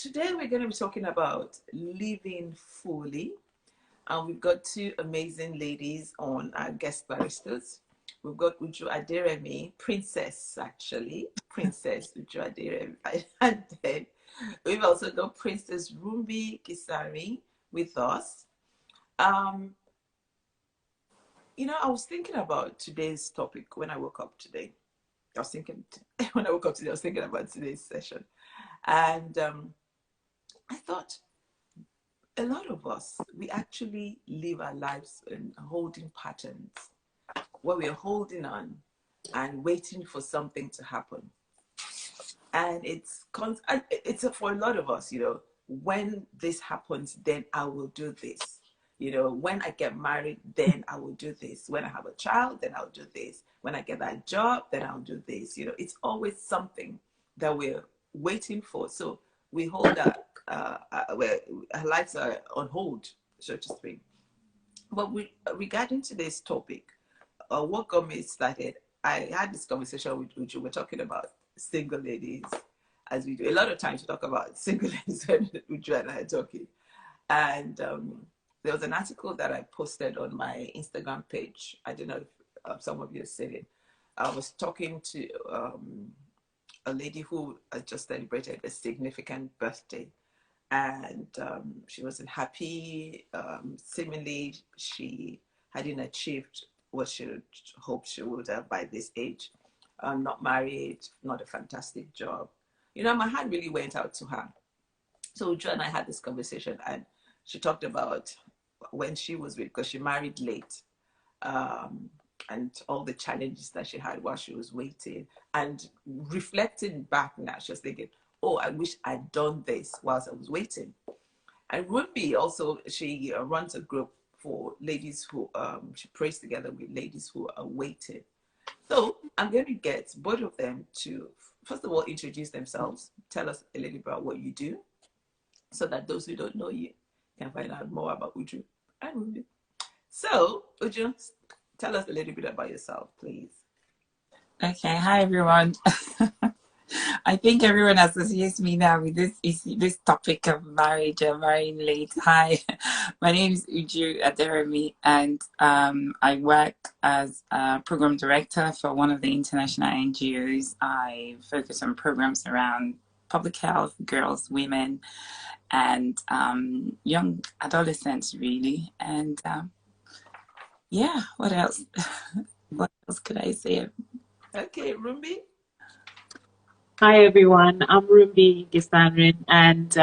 Today we're going to be talking about living fully. And we've got two amazing ladies on our guest baristas. We've got Uju Aderemi, Princess actually, Princess Uju Aderemi. And then we've also got Princess Rumbi Gisanrin with us. I was thinking about today's topic when I woke up today. I was thinking about today's session. And I thought a lot of us, we actually live our lives in holding patterns where we're holding on and waiting for something to happen. And it's for a lot of us, when this happens, then I will do this. When I get married, then I will do this. When I have a child, then I'll do this. When I get that job, then I'll do this. It's always something that we're waiting for. So we hold our lives are on hold, so to speak. But regarding today's topic, what got me started, I had this conversation with Uju. We're talking about single ladies, as we do. A lot of times we talk about single ladies when Uju and I are talking. And there was an article that I posted on my Instagram page. I don't know if some of you have seen it. I was talking to a lady who had just celebrated a significant birthday, and she wasn't happy. Seemingly, she hadn't achieved what she hoped she would have by this age. Not married, not a fantastic job. My heart really went out to her. So Uju and I had this conversation, and she talked about when she was with, because she married late, and all the challenges that she had while she was waiting. And reflecting back now, she was thinking, oh, I wish I'd done this whilst I was waiting. And Rumbi also, she runs a group for ladies who, she prays together with ladies who are waiting. So I'm going to get both of them to, first of all, introduce themselves, tell us a little about what you do, so that those who don't know you can find out more about Uju and Rumbi. So, Uju, tell us a little bit about yourself, please. Okay, hi everyone. I think everyone associates me now with this topic of marriage or marrying late. Hi, my name is Uju Aderemi, and I work as a program director for one of the international NGOs. I focus on programs around public health, girls, women, and young adolescents, really. And yeah, what else? What else could I say? Okay, Rumbi. Hi everyone, I'm Rumbi Gisanrin, and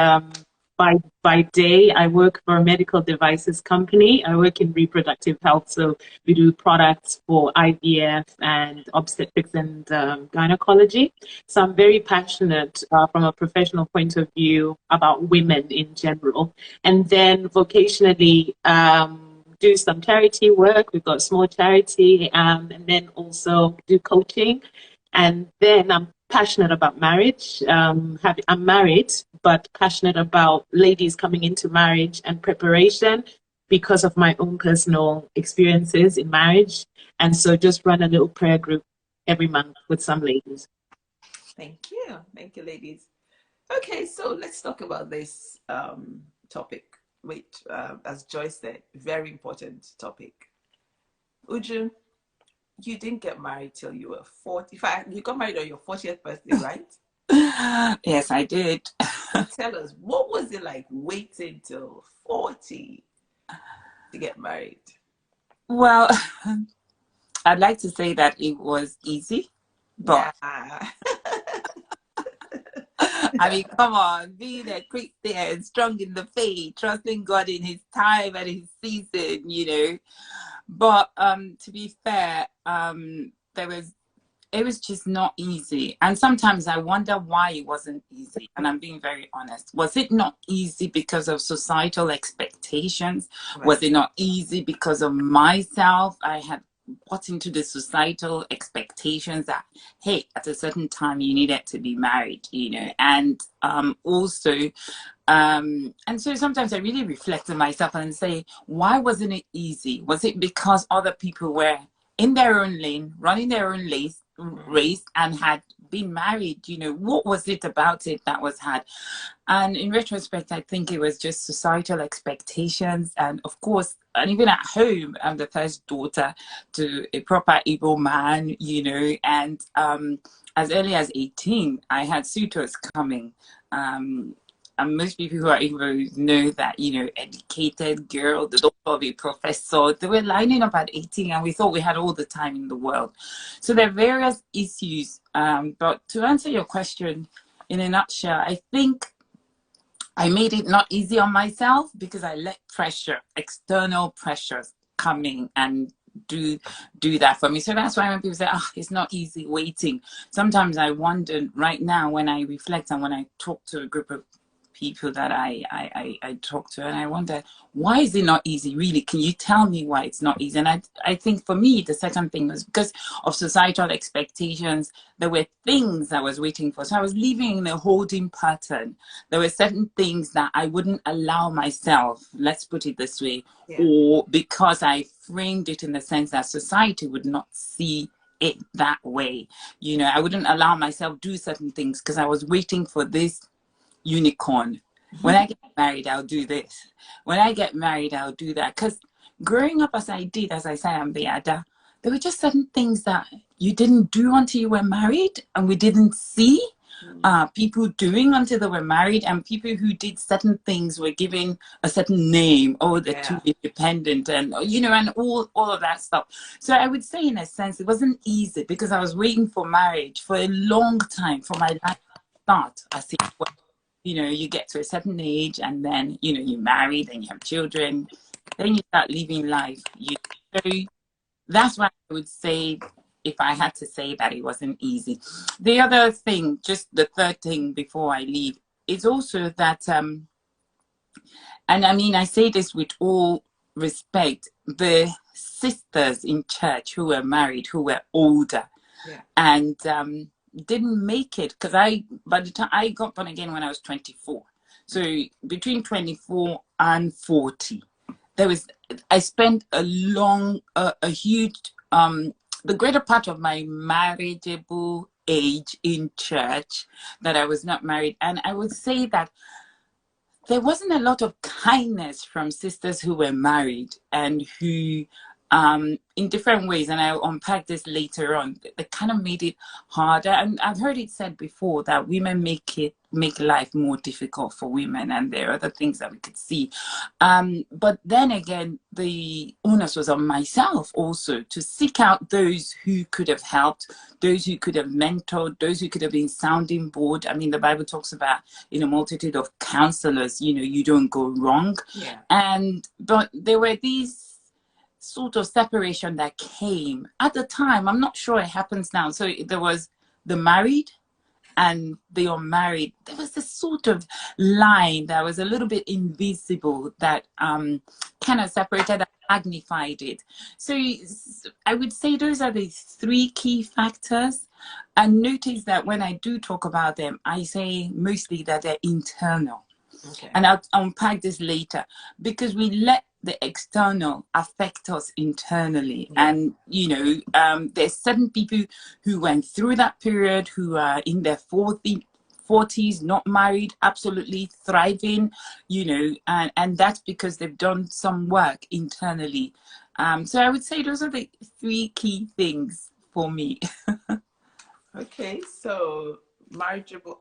by day I work for a medical devices company. I work in reproductive health, so we do products for IVF and obstetrics and gynecology. So I'm very passionate from a professional point of view about women in general, and then vocationally do some charity work. We've got a small charity, and then also do coaching. And then I'm passionate about marriage. I'm married, but passionate about ladies coming into marriage and preparation because of my own personal experiences in marriage. And so just run a little prayer group every month with some ladies. Thank you. Thank you, ladies. Okay, so let's talk about this topic, which, as Joyce said, very important topic. Uju, you didn't get married till you were 45. You got married on your 40th birthday, right? Yes, I did. Tell us, what was it like waiting till 40 to get married? Well, I'd like to say that it was easy, but yeah. I mean, come on, being a Christian, strong in the faith, trusting God in His time and His season, But to be fair, it was just not easy. And sometimes I wonder why it wasn't easy. And I'm being very honest. Was it not easy because of societal expectations? Right. Was it not easy because of myself? I had bought into the societal expectations that, hey, at a certain time you needed to be married, and also and so sometimes I really reflect on myself and say, why wasn't it easy? Was it because other people were in their own lane, running their own race, and had being married, you know, what was it about it that was hard? And in retrospect, I think it was just societal expectations. And of course, and even at home, I'm the first daughter to a proper Igbo man, you know, and as early as 18, I had suitors coming. And most people who are Igbo know that, you know, educated girl, the daughter of a professor, they were lining up at 18 and we thought we had all the time in the world. So there are various issues. But to answer your question in a nutshell, I think I made it not easy on myself because I let pressure, external pressures coming and do that for me. So that's why when people say, oh, it's not easy waiting. Sometimes I wonder right now when I reflect and when I talk to a group of people that I talk to, and I wonder, why is it not easy? Really, can you tell me why it's not easy? And I think for me, the second thing was because of societal expectations. There were things I was waiting for. So I was living in a holding pattern. There were certain things that I wouldn't allow myself, let's put it this way, or because I framed it in the sense that society would not see it that way. You know, I wouldn't allow myself do certain things because I was waiting for this unicorn. When I get married, I'll do this. When I get married, I'll do that. Because growing up as I did, as I say, I'm the Ada, there were just certain things that you didn't do until you were married, and we didn't see people doing until they were married, and people who did certain things were given a certain name. Oh, they're too independent, and you know, and all of that stuff. So I would say, in a sense, it wasn't easy because I was waiting for marriage for a long time for my life to start. I think, well, you know, you get to a certain age and then, you know, you marry, then you have children, then you start living life. So that's why I would say, if I had to say, that it wasn't easy. The other thing, just the third thing before I leave, is also that, and I mean, I say this with all respect, the sisters in church who were married, who were older, and didn't make it, because by the time I got born again when I was 24, so between 24 and 40, I spent a huge the greater part of my marriageable age in church that I was not married. And I would say that there wasn't a lot of kindness from sisters who were married and who in different ways, and I'll unpack this later on, they kind of made it harder. And I've heard it said before that women make life more difficult for women, and there are other things that we could see. But then again, the onus was on myself also to seek out those who could have helped, those who could have mentored, those who could have been sounding board. I mean, the Bible talks about in a multitude of counselors, you know, you don't go wrong. But there were these sort of separation that came at the time. I'm not sure it happens now. So there was the married and the unmarried. There was this sort of line that was a little bit invisible that kind of separated and magnified it. So I would say those are the three key factors. And notice that when I do talk about them, I say mostly that they're internal. And I'll unpack this later, because we let the external affect us internally. And you know, there's certain people who went through that period who are in their 40s, not married, absolutely thriving, you know, and that's because they've done some work internally. So I would say those are the three key things for me. Okay, so marriageable,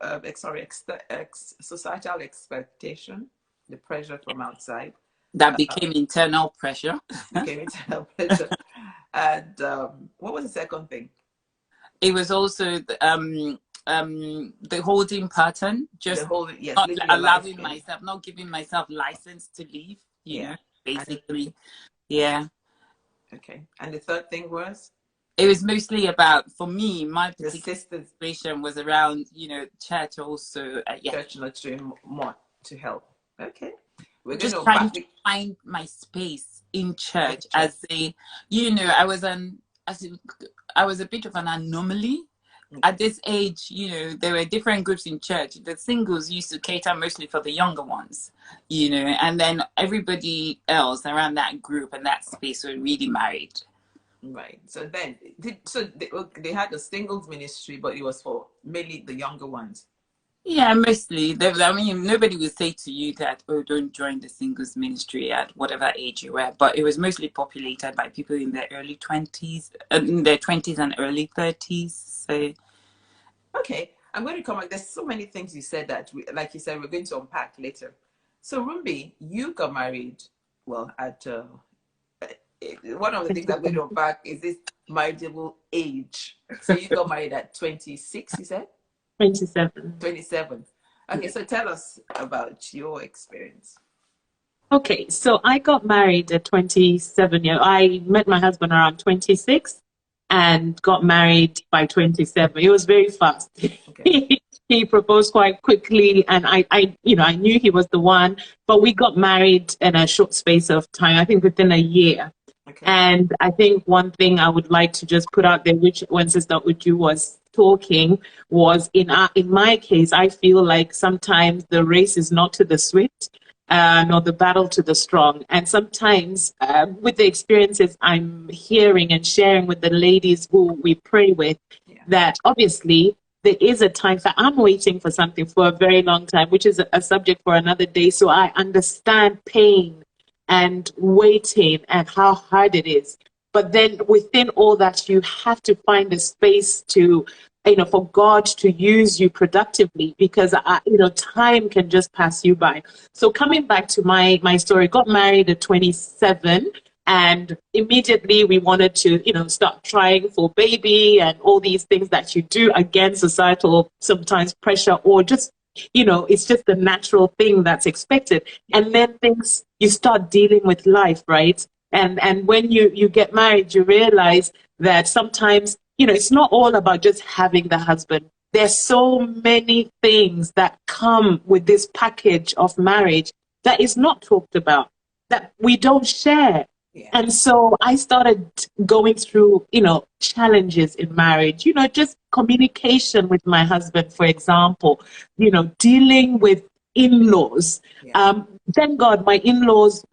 societal expectation, the pressure from outside. That became internal pressure. Became internal pressure. And what was the second thing? It was also the holding pattern, just not allowing myself, not giving myself license to leave, you know, basically. Okay. And the third thing was? It was mostly about, for me, my particular situation was around, you know, church also. Church not doing more to help. Okay. We're just trying to find my space in church as a, you know, I was a bit of an anomaly. At this age, you know, there were different groups in church. The singles used to cater mostly for the younger ones, you know, and then everybody else around that group and that space were really married. Right. So then, they had a singles ministry, but it was for mainly the younger ones. Yeah, mostly. I mean, nobody would say to you that, oh, don't join the singles ministry at whatever age you were. But it was mostly populated by people in their early 20s, in their 20s and early 30s. So, Okay, I'm going to come back. There's so many things you said that, like you said, we're going to unpack later. So, Rumbi, you got married, well, at one of the things I'm going to unpack is this marriageable age. So, you got married at 26, you said? 27. 27. Okay, so tell us about your experience. Okay, so I got married at 27 years. I met my husband around 26 and got married by 27. It was very fast. Okay. He proposed quite quickly, and I knew he was the one, but we got married in a short space of time, I think within a year. Okay. And I think one thing I would like to just put out there, which when Sister Uju was talking, was in my case, I feel like sometimes the race is not to the swift, nor the battle to the strong. And sometimes with the experiences I'm hearing and sharing with the ladies who we pray with, that obviously there is a time that I'm waiting for something for a very long time, which is a subject for another day. So I understand pain and waiting and how hard it is. But then within all that, you have to find a space to, for God to use you productively, because, time can just pass you by. So coming back to my story, got married at 27. And immediately we wanted to, start trying for baby and all these things that you do against societal sometimes pressure, or just, it's just the natural thing that's expected. And then you start dealing with life, right? And when you get married, you realize that sometimes, it's not all about just having the husband. There's so many things that come with this package of marriage that is not talked about, that we don't share. Yeah. And so I started going through, challenges in marriage, just communication with my husband, for example, dealing with in-laws. Yeah. Thank God my in-laws,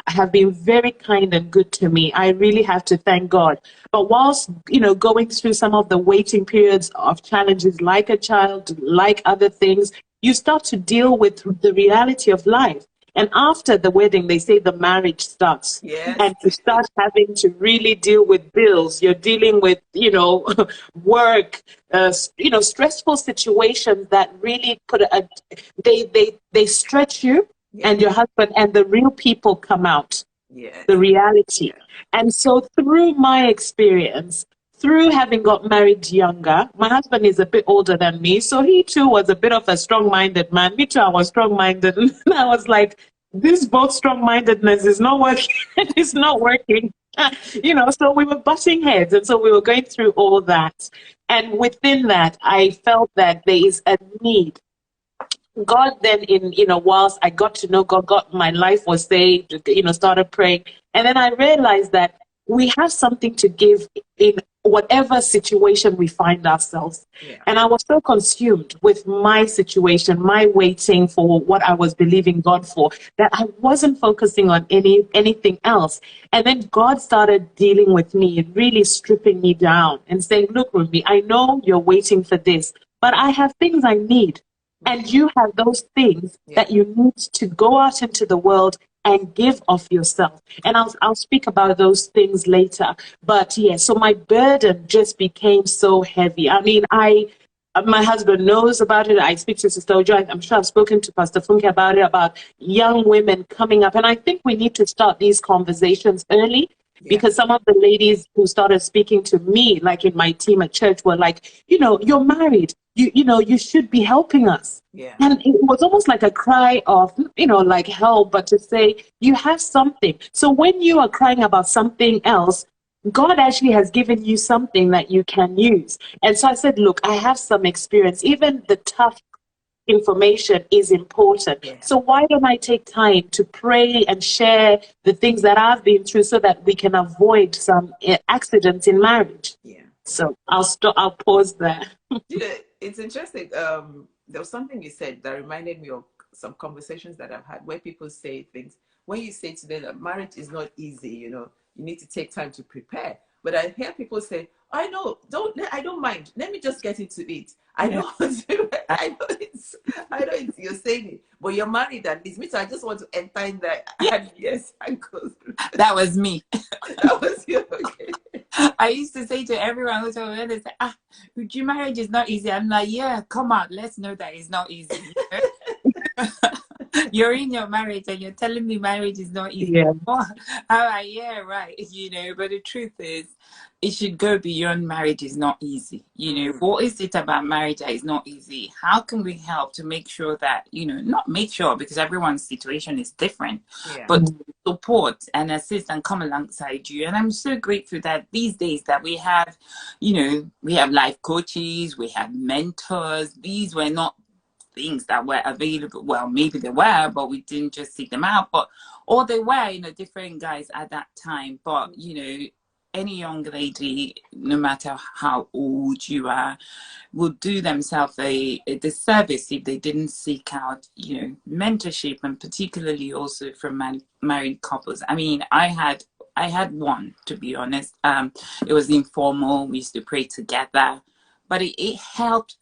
have been very kind and good to me. I really have to thank God. But whilst, going through some of the waiting periods of challenges like a child, like other things, you start to deal with the reality of life. And after the wedding, they say the marriage starts. Yes. And you start having to really deal with bills. You're dealing with, work, stressful situations that really they stretch you. Yeah. And your husband, and the real people come out. Yeah. The reality. Yeah. And so through my experience, through having got married younger, my husband is a bit older than me, so he too was a bit of a strong-minded man. Me too, I was strong-minded. And I was like, this both strong-mindedness is not working. It's not working. So we were butting heads, and so we were going through all that. And within that, I felt that there is a need. God then, whilst I got to know God, my life was saved, started praying. And then I realized that we have something to give in whatever situation we find ourselves. Yeah. And I was so consumed with my situation, my waiting for what I was believing God for, that I wasn't focusing on anything else. And then God started dealing with me, really stripping me down and saying, look, Rumbi, I know you're waiting for this, but I have things I need. And you have those things that you need to go out into the world and give of yourself. And I'll speak about those things later. But so my burden just became so heavy. I mean, my husband knows about it. I speak to Sister Ojo. I'm sure I've spoken to Pastor Funke about it, about young women coming up. And I think we need to start these conversations early. Because some of the ladies who started speaking to me, like in my team at church, were like, you're married. You should be helping us. Yeah. And it was almost like a cry of, like help, but to say you have something. So when you are crying about something else, God actually has given you something that you can use. And so I said, look, I have some experience. Even the tough information is important. Yeah. So why don't I take time to pray and share the things that I've been through so that we can avoid some accidents in marriage? Yeah. So I'll pause there. It's interesting. There was something you said that reminded me of some conversations that I've had where people say things. When you say today that marriage is not easy, you need to take time to prepare. But I hear people say, I know, I don't mind. Let me just get into it. I Yeah. know, I know it's, you're saying it, but you're married at least. Me too, I just want to enter in there. Yeah. And yes, I go through. That was me. That was you, okay. I used to say to everyone who's over there, they say, your marriage is not easy. I'm like, yeah, come on, let's know that it's not easy. You're in your marriage and you're telling me marriage is not easy. Yeah. Yeah, right. But the truth is, it should go beyond marriage is not easy. What is it about marriage that is not easy? How can we help to make sure that, not make sure, because everyone's situation is different, but support and assist and come alongside you. And I'm so grateful that these days that we have, we have life coaches, we have mentors. These were not things that were available. Well, maybe they were, but we didn't just seek them out. Or they were, different guys at that time. But, any young lady, no matter how old you are, will do themselves a disservice if they didn't seek out, mentorship, and particularly also from married couples. I mean, I had one, to be honest. It was informal. We used to pray together, but it helped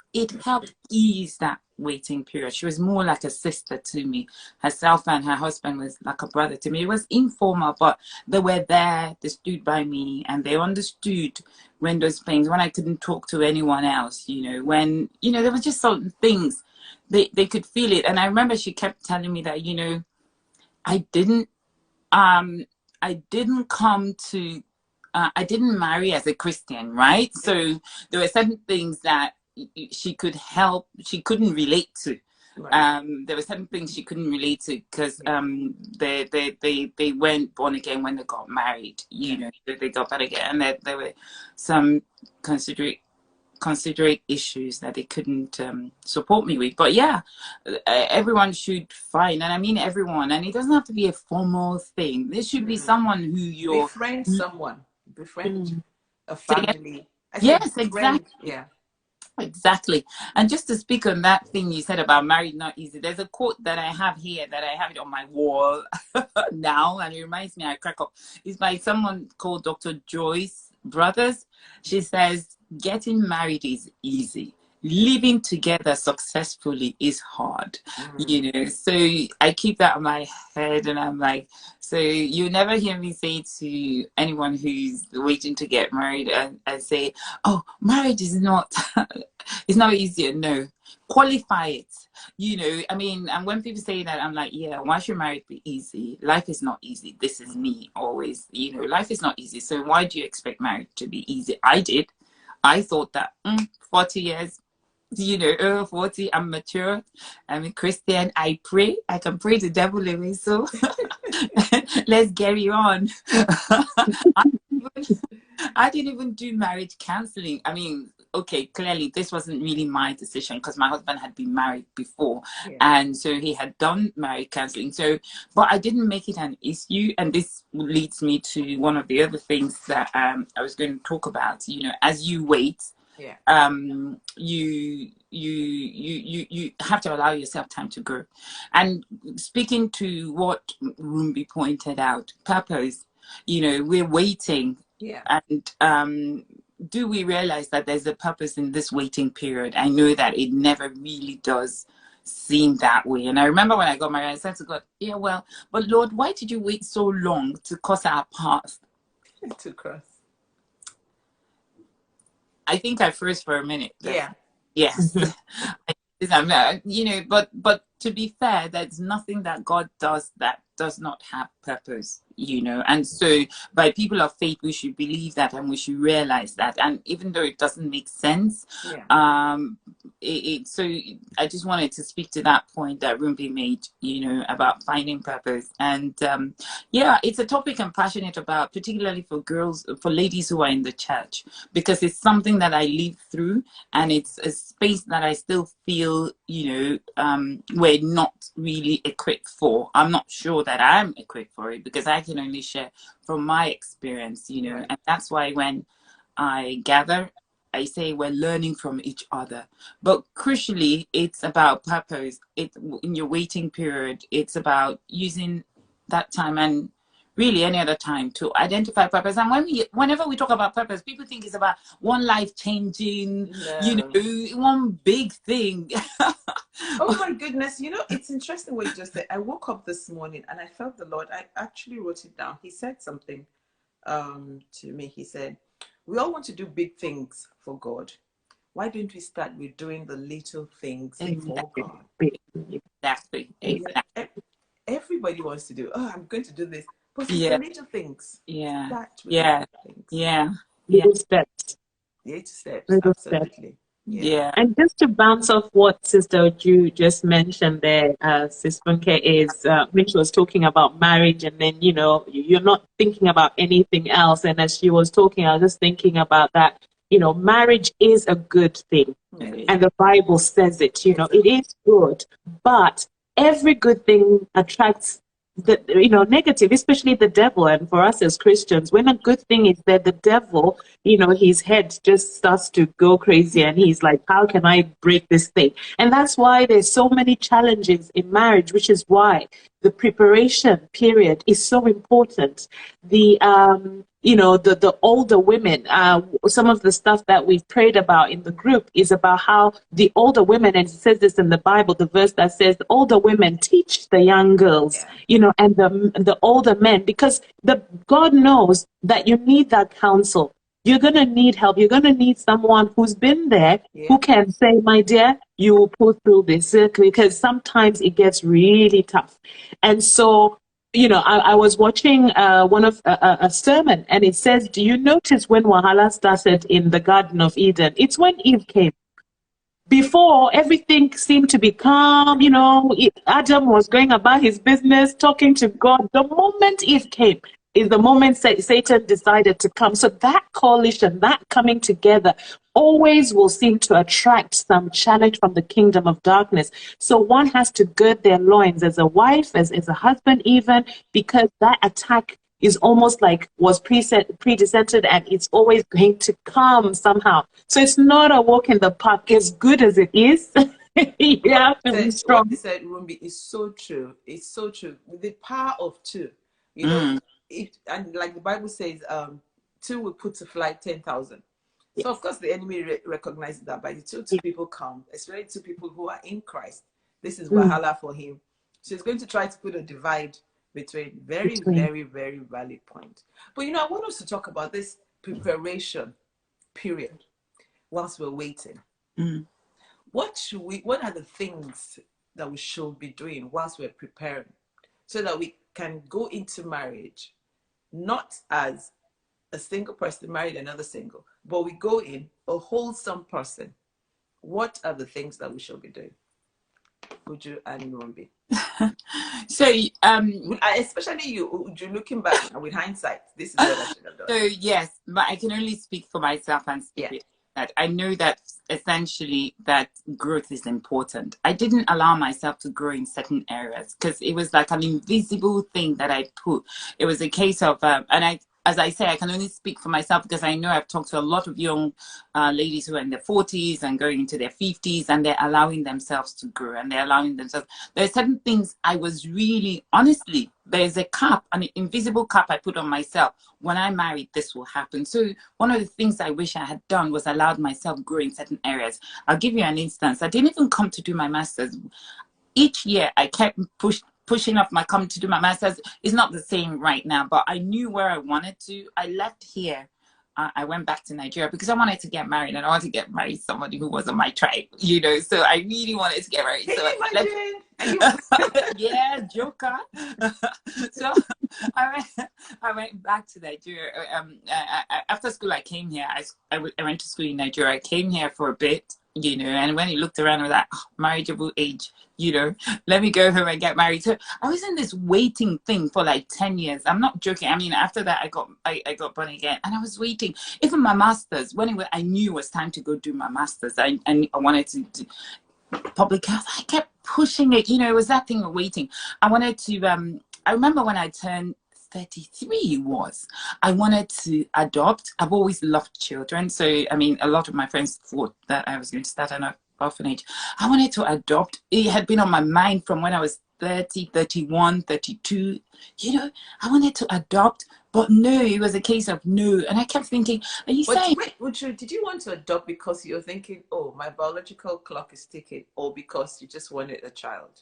ease that waiting period. She was more like a sister to me. Herself and her husband was like a brother to me. It was informal, but they were there. They stood by me, and they understood when those things, when I couldn't talk to anyone else, when, there were just certain things they could feel it. And I remember she kept telling me that, I didn't come to, I didn't marry as a Christian, right? So there were certain things that she couldn't relate to. Right. There were certain things she couldn't relate to because they weren't born again when they got married. They got born again, and there were some considerate issues that they couldn't support me with. But yeah, everyone should find, and I mean everyone, and it doesn't have to be a formal thing. There should be someone who you're befriend a family. Yes, exactly. Yeah. Exactly. And just to speak on that thing you said about married not easy, there's a quote that I have here that I have it on my wall now, and it reminds me, I crack up. It's by someone called Dr. Joyce Brothers. She says, getting married is easy. Living together successfully is hard. So I keep that in my head, and I'm like, so you never hear me say to anyone who's waiting to get married and say, oh, marriage is not it's not easy. No, qualify it. I mean, and when people say that, I'm like, yeah, why should marriage be easy? Life is not easy. This is me always. Life is not easy. So why do you expect marriage to be easy? I thought that 40 years, over 40, I'm mature, I'm a Christian, I pray, I can pray the devil away, so let's carry on. I didn't even do marriage counseling. I mean, okay, clearly this wasn't really my decision because my husband had been married before, and so he had done marriage counseling. So, but I didn't make it an issue, and this leads me to one of the other things that I was going to talk about. As you wait, you have to allow yourself time to grow. And speaking to what Rumbi pointed out, purpose. We're waiting. And do we realize that there's a purpose in this waiting period? I know that it never really does seem that way. And I remember when I got married, I said to God, yeah, well, but Lord, why did you wait so long to cross our path? To cross. I think I froze for a minute. Yeah. Yes. But to be fair, there's nothing that God does that does not have purpose, and so by people of faith, we should believe that and we should realize that. And even though it doesn't make sense, so I just wanted to speak to that point that Rumbi made, about finding purpose. And it's a topic I'm passionate about, particularly for girls, for ladies who are in the church, because it's something that I live through, and it's a space that I still feel, we're not really equipped for. I'm not sure that I'm equipped for it because I can only share from my experience, and that's why when I gather, I say we're learning from each other. But crucially, it's about purpose. In your waiting period, it's about using that time and really any other time to identify purpose. And whenever we talk about purpose, people think it's about one life changing, you know, one big thing. Oh my goodness. You know, it's interesting what you just said. I woke up this morning and I felt the Lord. I actually wrote it down. He said something to me. He said, we all want to do big things for God. Why don't we start with doing the little things for God? Exactly. Everybody wants to do, I'm going to do this. But it's the little things. Start with the little things. Little steps. Little steps, Little absolutely. Steps. Yeah. And just to bounce off what Sister Oju just mentioned there, Sis Funke, is when she was talking about marriage, and then, you know, you're not thinking about anything else. And as she was talking, I was just thinking about that, you know, marriage is a good thing. And the Bible says it, you know, it is good. But every good thing attracts the, you know, negative, especially the devil. And for us as Christians, when a good thing is there, the devil, you know, his head just starts to go crazy, and he's like, how can I break this thing? And that's why there's so many challenges in marriage, which is why the preparation period is so important. The you know, the older women, some of the stuff that we've prayed about in the group is about how the older women, and it says this in the Bible, the verse that says the older women teach the young girls, you know, and the older men, because God knows that you need that counsel. You're going to need help. You're going to need someone who's been there, who can say, my dear, you will pull through this, because sometimes it gets really tough. And so, you know, I was watching one of a sermon, and it says, do you notice when Wahala started in the Garden of Eden? It's when Eve came. Before, everything seemed to be calm, you know, Adam was going about his business, talking to God. The moment Eve came is the moment Satan decided to come. So that coalition, that coming together, always will seem to attract some challenge from the kingdom of darkness. So one has to gird their loins as a wife, as a husband even, because that attack is almost like was pre-decentered, and it's always going to come somehow. So it's not a walk in the park, as good as it is. You have to be strong. What you said, Rumbi, is so true. It's so true. The power of two, you know, and like the Bible says, two will put to flight 10,000. So of course the enemy recognizes that by the two people come, especially two people who are in Christ. This is Wahala for him. So he's going to try to put a divide between. Very valid point. But you know, I want us to talk about this preparation period whilst we're waiting. What are the things that we should be doing whilst we're preparing, so that we can go into marriage not as a single person married another single, but we go in a wholesome person? What are the things that we should be doing? Uju and Rumbi. So, especially you, Uju, looking back with hindsight, this is what I should have done. So yes, but I can only speak for myself and speak that I know that essentially that growth is important. I didn't allow myself to grow in certain areas because it was like an invisible thing that I put. It was a case of, as I say, I can only speak for myself because I know I've talked to a lot of young ladies who are in their 40s and going into their 50s, and they're allowing themselves to grow, and they're allowing themselves. There are certain things I was really, honestly, there's a cap, an invisible cap I put on myself. When I married, this will happen. So one of the things I wish I had done was allowed myself grow in certain areas. I'll give you an instance. I didn't even come to do my master's. Each year I kept pushing off my come to do my master's. Is not the same right now, but I knew where I wanted to. I left here. I went back to Nigeria because I wanted to get married, and I wanted to get married somebody who wasn't my tribe, you know. So I really wanted to get married. So yeah, Joker. So I went back to Nigeria. After school, I came here. I went to school in Nigeria. I came here for a bit, you know, and when he looked around, I was like, oh, marriageable age, you know, let me go home and get married. So I was in this waiting thing for like 10 years. I'm not joking. I mean, after that, I got born again, and I was waiting. Even my master's, I knew it was time to go do my master's. I wanted to do public health. I kept pushing it, you know, it was that thing of waiting. I wanted to, I remember when I turned 33 I wanted to adopt. I've always loved children. So, I mean, a lot of my friends thought that I was going to start an orphanage. I wanted to adopt. It had been on my mind from when I was 30, 31, 32, you know, I wanted to adopt, but no, it was a case of no. And I kept thinking, are you But saying? wait, Uju, did you want to adopt because you're thinking, oh, my biological clock is ticking, or because you just wanted a child?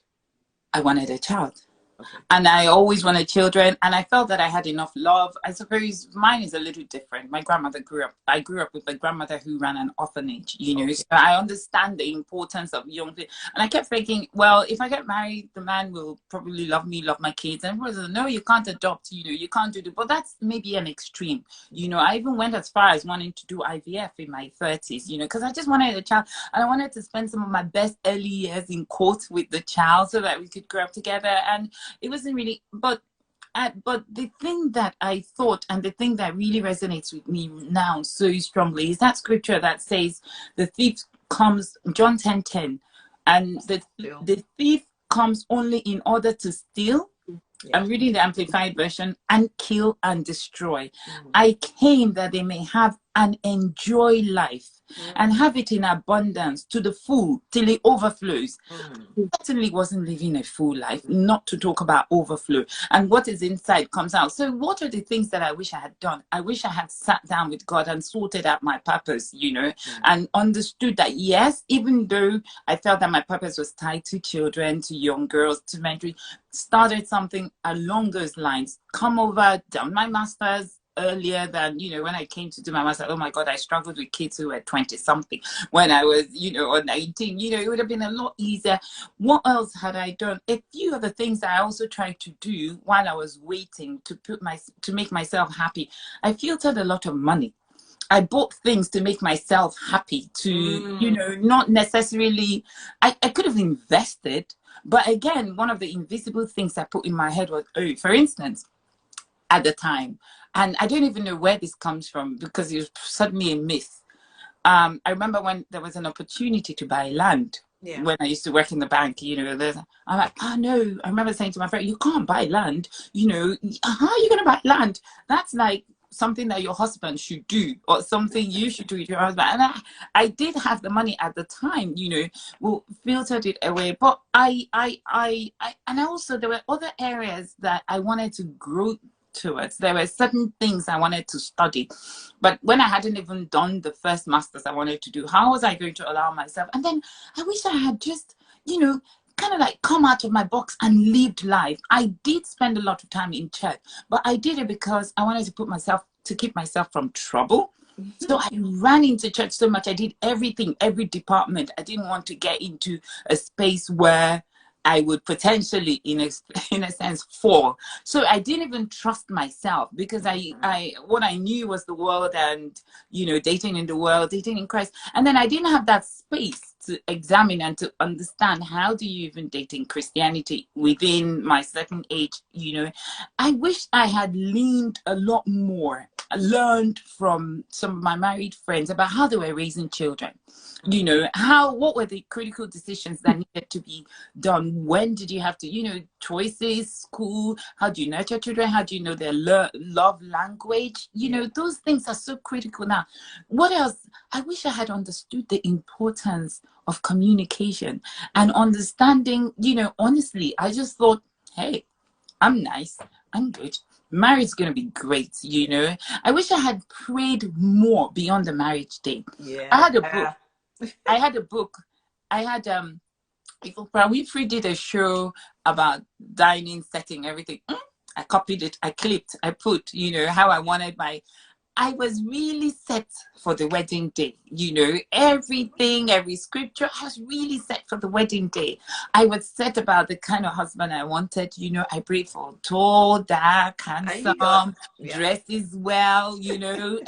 I wanted a child. Okay. And I always wanted children, and I felt that I had enough love. I suppose mine is a little different. My grandmother I grew up with a grandmother who ran an orphanage, you know, so I understand the importance of young people. And I kept thinking, well, if I get married, the man will probably love me, love my kids. And everyone said, no, you can't adopt, you know, you can't do that. But that's maybe an extreme. You know, I even went as far as wanting to do IVF in my 30s, you know, because I just wanted a child, and I wanted to spend some of my best early years in court with the child so that we could grow up together. And it wasn't really, but the thing that I thought, and the thing that really resonates with me now so strongly, is that scripture that says the thief comes, John 10:10, and the thief comes only in order to steal. I'm reading the Amplified Version, and kill and destroy. I came that they may have and enjoy life and have it in abundance to the full till it overflows. Certainly wasn't living a full life, not to talk about overflow, and what is inside comes out. So what are the things that I wish I had done? I wish I had sat down with God and sorted out my purpose, you know, and understood that, yes, even though I felt that my purpose was tied to children, to young girls, to mentoring, started something along those lines, come over, done my master's earlier than, you know, when I came to do my master. Oh my God, I struggled with kids who were 20 something when I was, you know, or 19. You know, it would have been a lot easier. What else had I done? A few of the things that I also tried to do while I was waiting to make myself happy. I filtered a lot of money. I bought things to make myself happy, to, you know, not necessarily, I could have invested, but again, one of the invisible things I put in my head was, oh, for instance, at the time, and I don't even know where this comes from because it was suddenly a myth. I remember when there was an opportunity to buy land. When I used to work in the bank, you know, I'm like, oh no. I remember saying to my friend, you can't buy land. You know, how are you going to buy land? That's like something that your husband should do, or something you should do with your husband. And I did have the money at the time, you know, well, filtered it away. But and also there were other areas that I wanted to grow towards. There were certain things I wanted to study, but when I hadn't even done the first master's I wanted to do, how was I going to allow myself? And then I wish I had just, you know, kind of like come out of my box and lived life. I did spend a lot of time in church, but I did it because I wanted to keep myself from trouble. So I ran into church so much. I did everything, every department. I didn't want to get into a space where I would potentially, in a sense, fall. So I didn't even trust myself because what I knew was the world and, you know, dating in the world, dating in Christ. And then I didn't have that space to examine and to understand, how do you even date in Christianity within my certain age, you know. I wish I had leaned a lot more, learned from some of my married friends about how they were raising children. You know, what were the critical decisions that needed to be done? When did you have to, you know, choices, school, how do you nurture children? How do you know their love language? You know, those things are so critical now. What else? I wish I had understood the importance of communication and understanding, you know, honestly, I just thought, hey, I'm nice, I'm good. Marriage is going to be great, you know. I wish I had prayed more beyond the marriage day. I had a book. I had we did a show about dining, setting, everything. I copied it, I clipped, I put, you know, how I wanted I was really set for the wedding day, you know, everything, every scripture, I was really set for the wedding day. I was set about the kind of husband I wanted, you know. I prayed for tall, dark, handsome, dresses well, you know,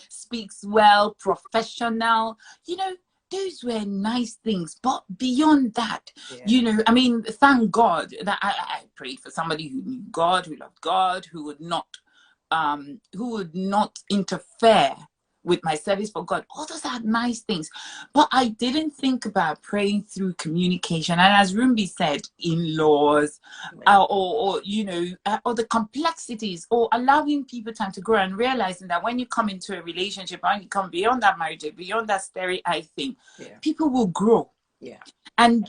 speaks well, professional, you know. Those were nice things, but beyond that, you know, I mean, thank God that I prayed for somebody who knew God, who loved God, who would not interfere with my service for God. All those are nice things, but I didn't think about praying through communication. And as Rumbi said, in-laws, or you know, or the complexities, or allowing people time to grow, and realizing that when you come into a relationship, when you come beyond that marriage, beyond that starry-eyed thing, people will grow. Yeah. And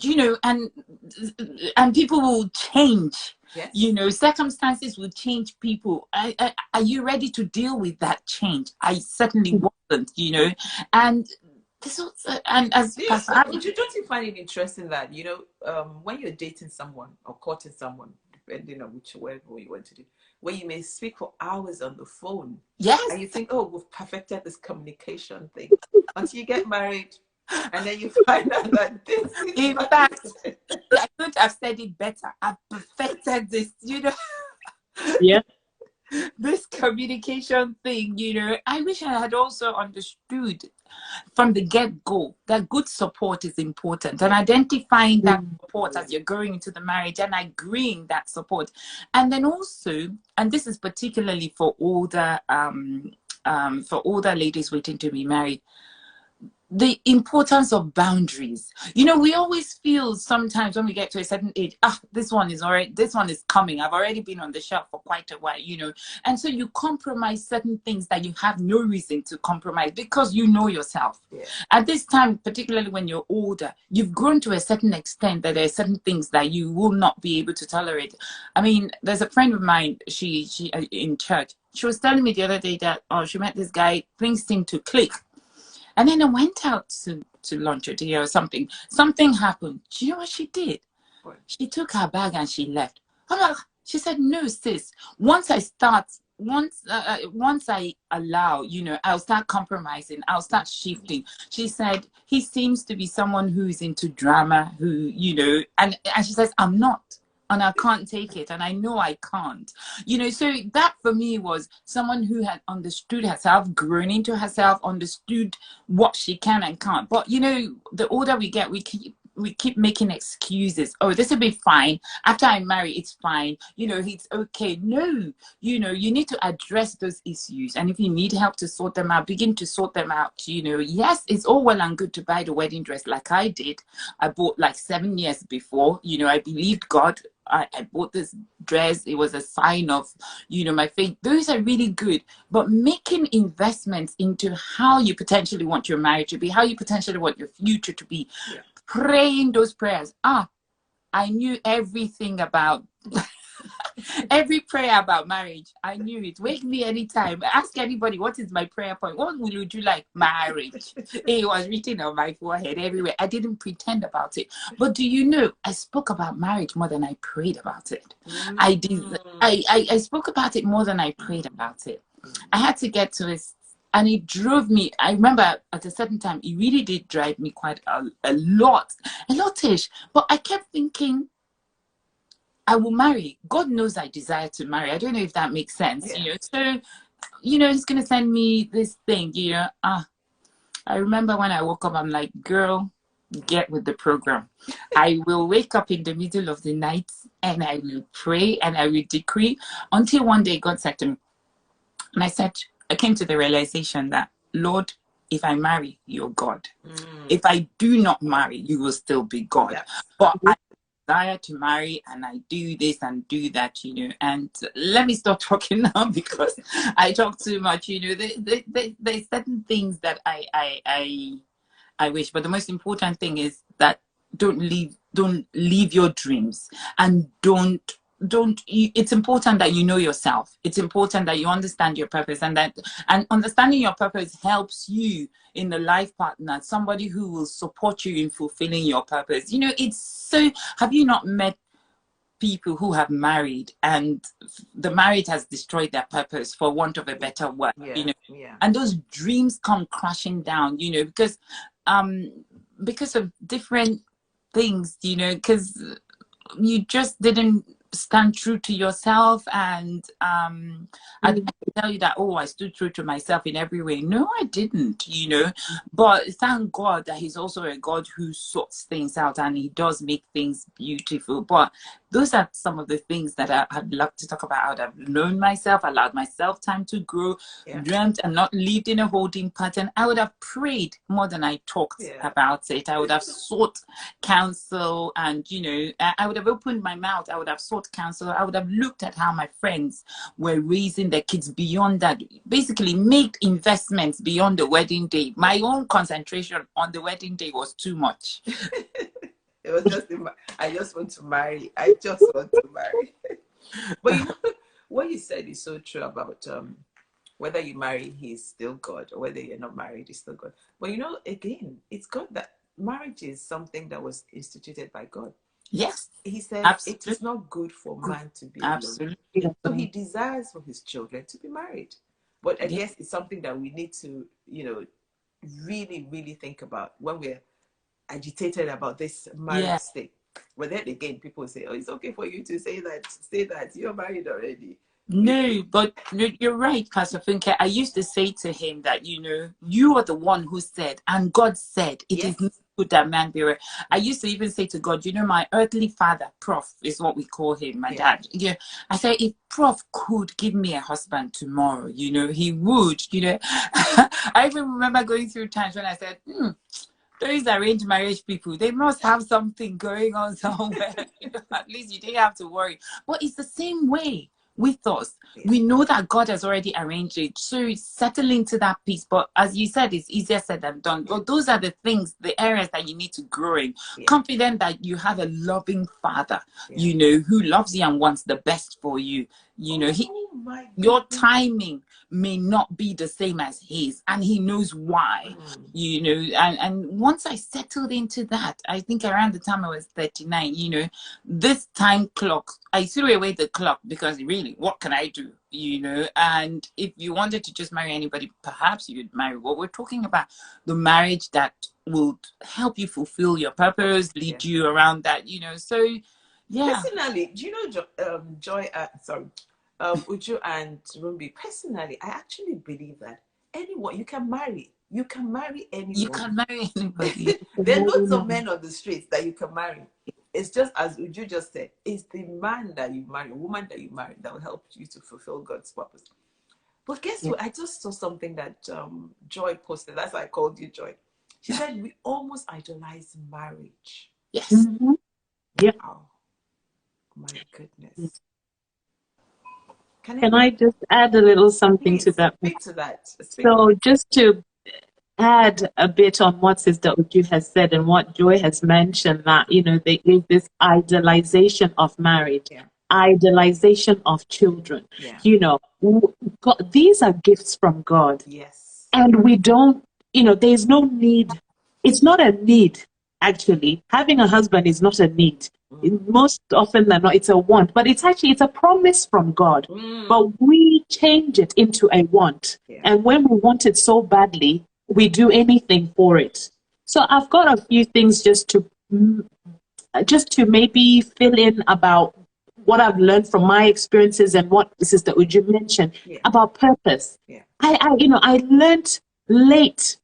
and people will change. Yes. Circumstances will change people. Are you ready to deal with that change? I certainly wasn't. And this also, and as Pastor Don't you find it interesting that when you're dating someone or courting someone, depending on wherever you want to do, where you may speak for hours on the phone, yes, and you think, oh, we've perfected this communication thing, until you get married, and then you find out that this is in fact, I couldn't have said it better. I've perfected this, Yeah. this communication thing. I wish I had also understood from the get-go that good support is important, and identifying that support as you're going into the marriage and agreeing that support. And then also, and this is particularly for older ladies waiting to be married, the importance of boundaries. We always feel sometimes when we get to a certain age, this one is coming. I've already been on the shelf for quite a while, and so you compromise certain things that you have no reason to compromise because you know yourself. Yeah. At this time, particularly when you're older, you've grown to a certain extent that there are certain things that you will not be able to tolerate. I mean, there's a friend of mine, she in church, she was telling me the other day that she met this guy, things seemed to click. And then I went out to lunch or dinner or something. Something happened. Do you know what she did? What? She took her bag and she left. She said, no, sis. Once I allow, I'll start compromising. I'll start shifting. She said, he seems to be someone who is into drama, who, and she says, I'm not. And I can't take it, and I know I can't. So that for me was someone who had understood herself, grown into herself, understood what she can and can't. But the older we get, we keep making excuses. Oh, this will be fine. After I marry, it's fine. It's okay. No, you need to address those issues. And if you need help to sort them out, begin to sort them out. Yes, it's all well and good to buy the wedding dress like I did. I bought like 7 years before. I believed God. I bought this dress. It was a sign of, my faith. Those are really good. But making investments into how you potentially want your marriage to be, how you potentially want your future to be, praying those prayers. I knew everything about every prayer about marriage. I knew it. Wake me anytime. Ask anybody, what is my prayer point? What would you like? Marriage. It was written on my forehead everywhere. I didn't pretend about it. But do you know, I spoke about marriage more than I prayed about it. I did. I spoke about it more than I prayed about it. I had to get to it. And it drove me. I remember at a certain time, it really did drive me quite a lot-ish. But I kept thinking, I will marry. God knows I desire to marry. I don't know if that makes sense. Yeah. So, he's going to send me this thing, I remember when I woke up, I'm like, girl, get with the program. I will wake up in the middle of the night and I will pray and I will decree until one day God said to me, and I came to the realization that, Lord, if I marry, you're God. If I do not marry, you will still be God. Yes. But I desire to marry and I do this and do that, and let me stop talking now because I talk too much. There's certain things that I wish, but the most important thing is that don't leave your dreams, and it's important that you know yourself. It's important that you understand your purpose, and understanding your purpose helps you in the life partner, somebody who will support you in fulfilling your purpose. It's so, have you not met people who have married and the marriage has destroyed their purpose, for want of a better word? And those dreams come crashing down, because of different things, because you just didn't stand true to yourself. And I didn't tell you that, I stood true to myself in every way. No, I didn't, but thank God that he's also a God who sorts things out and he does make things beautiful. But those are some of the things that I'd love to talk about. I would have known myself, allowed myself time to grow, dreamt and not lived in a holding pattern. I would have prayed more than I talked about it. I would have sought counsel, and I would have opened my mouth. I would have sought counsel. I would have looked at how my friends were raising their kids beyond that. Basically made investments beyond the wedding day. My own concentration on the wedding day was too much. It was just, I just want to marry. I just want to marry. But you know, what you said is so true about whether you marry, he's still God, or whether you're not married, he's still God. But you know, again, it's God that marriage is something that was instituted by God. Yes. He says Absolutely. it is not good for man to be Absolutely. alone. So he desires for his children to be married. But I Yeah. guess it's something that we need to, you know, really, really think about when we're agitated about this marriage thing. But then again, people say, oh, it's okay for you to say that you're married already. No, but you're right, Pastor Funke. I used to say to him that, you know, you are the one who said, and God said, it is not good that man be right. I used to even say to God, you know, my earthly father, Prof, is what we call him, my dad. Yeah. I said, if Prof could give me a husband tomorrow, you know, he would, you know. I even remember going through times when I said, those arranged marriage people, they must have something going on somewhere. You know, at least you didn't have to worry. But it's the same way with us. We know that God has already arranged it. So settle into that peace. But as you said, it's easier said than done. But those are the things, the areas that you need to grow in. Confident that you have a loving father, you know, who loves you and wants the best for you. You know, your timing may not be the same as his, and he knows why. You know, and once I settled into that, I think around the time I was 39, you know, this time clock, I threw away the clock, because really, what can I do? You know, and if you wanted to just marry anybody, perhaps you'd marry. What we're talking about, the marriage that will help you fulfill your purpose, lead you around that, you know. So personally, do you know Joy, Uju and Rumbi, personally, I actually believe that anyone you can marry anybody. You can marry anybody. There are lots of men on the streets that you can marry. It's just as Uju just said, it's the man that you marry, woman that you marry, that will help you to fulfill God's purpose. But guess what? I just saw something that Joy posted. That's why I called you Joy. She said we almost idolize marriage. Yes. Yeah. Oh my goodness. Can I just add a little something to that? Speak to that. So just to add a bit on what Sister Uju has said and what Joy has mentioned, that, you know, there is this idolization of marriage, idolization of children. You know, God, these are gifts from God. Yes. And we don't, you know, there's no need. It's not a need, actually. Having a husband is not a need. Most often than not, it's a want. But it's a promise from God. But we change it into a want. And when we want it so badly, we do anything for it. So I've got a few things just to maybe fill in about what I've learned from my experiences and what Sister Uju mentioned about purpose. I learned late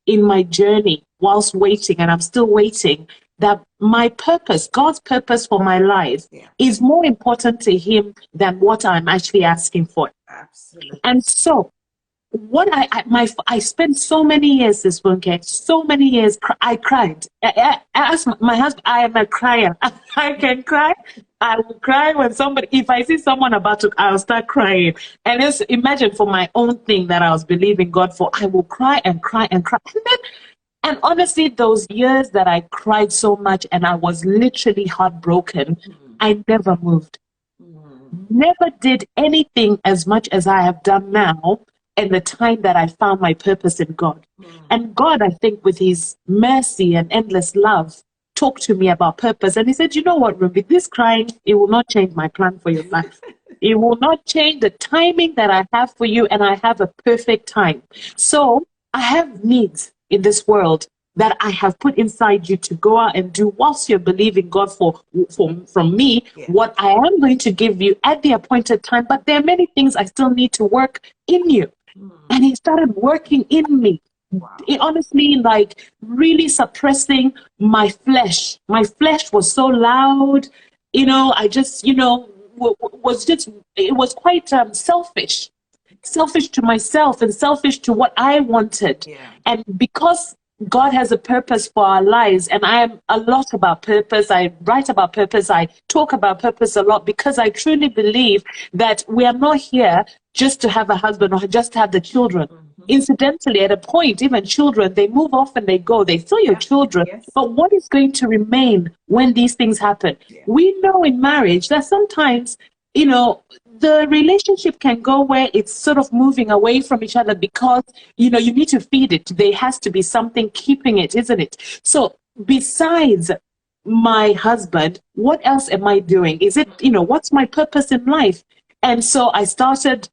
in my journey, whilst waiting, and I'm still waiting, that my purpose, God's purpose for my life, is more important to him than what I'm actually asking for. Absolutely. And so what I spent so many years, this Bunke, so many years, I cried. I asked my husband, I am a crier. I can cry. I will cry when if I see someone about to, I'll start crying. And just imagine, for my own thing that I was believing God for, I will cry and cry and cry. And honestly, those years that I cried so much and I was literally heartbroken, I never moved. Never did anything as much as I have done now in the time that I found my purpose in God. And God, I think, with his mercy and endless love, talked to me about purpose. And he said, you know what, Ruby, this crying, it will not change my plan for your life. It will not change the timing that I have for you, and I have a perfect time. So I have needs in this world that I have put inside you to go out and do, whilst you're believing God from me, what I am going to give you at the appointed time. But there are many things I still need to work in you. And he started working in me. It honestly, like, really suppressing my flesh. My flesh was so loud, you know, I just, you know, it was quite selfish to myself and selfish to what I wanted. And because God has a purpose for our lives, and I am a lot about purpose. I write about purpose. I talk about purpose a lot, because I truly believe that we are not here just to have a husband or just to have the children. Incidentally, at a point, even children, they move off and they go. They still your children. Yes. But what is going to remain when these things happen? Yeah. We know in marriage that sometimes, you know, the relationship can go where it's sort of moving away from each other because, you know, you need to feed it. There has to be something keeping it, isn't it? So besides my husband, what else am I doing? Is it, you know, what's my purpose in life? And so I started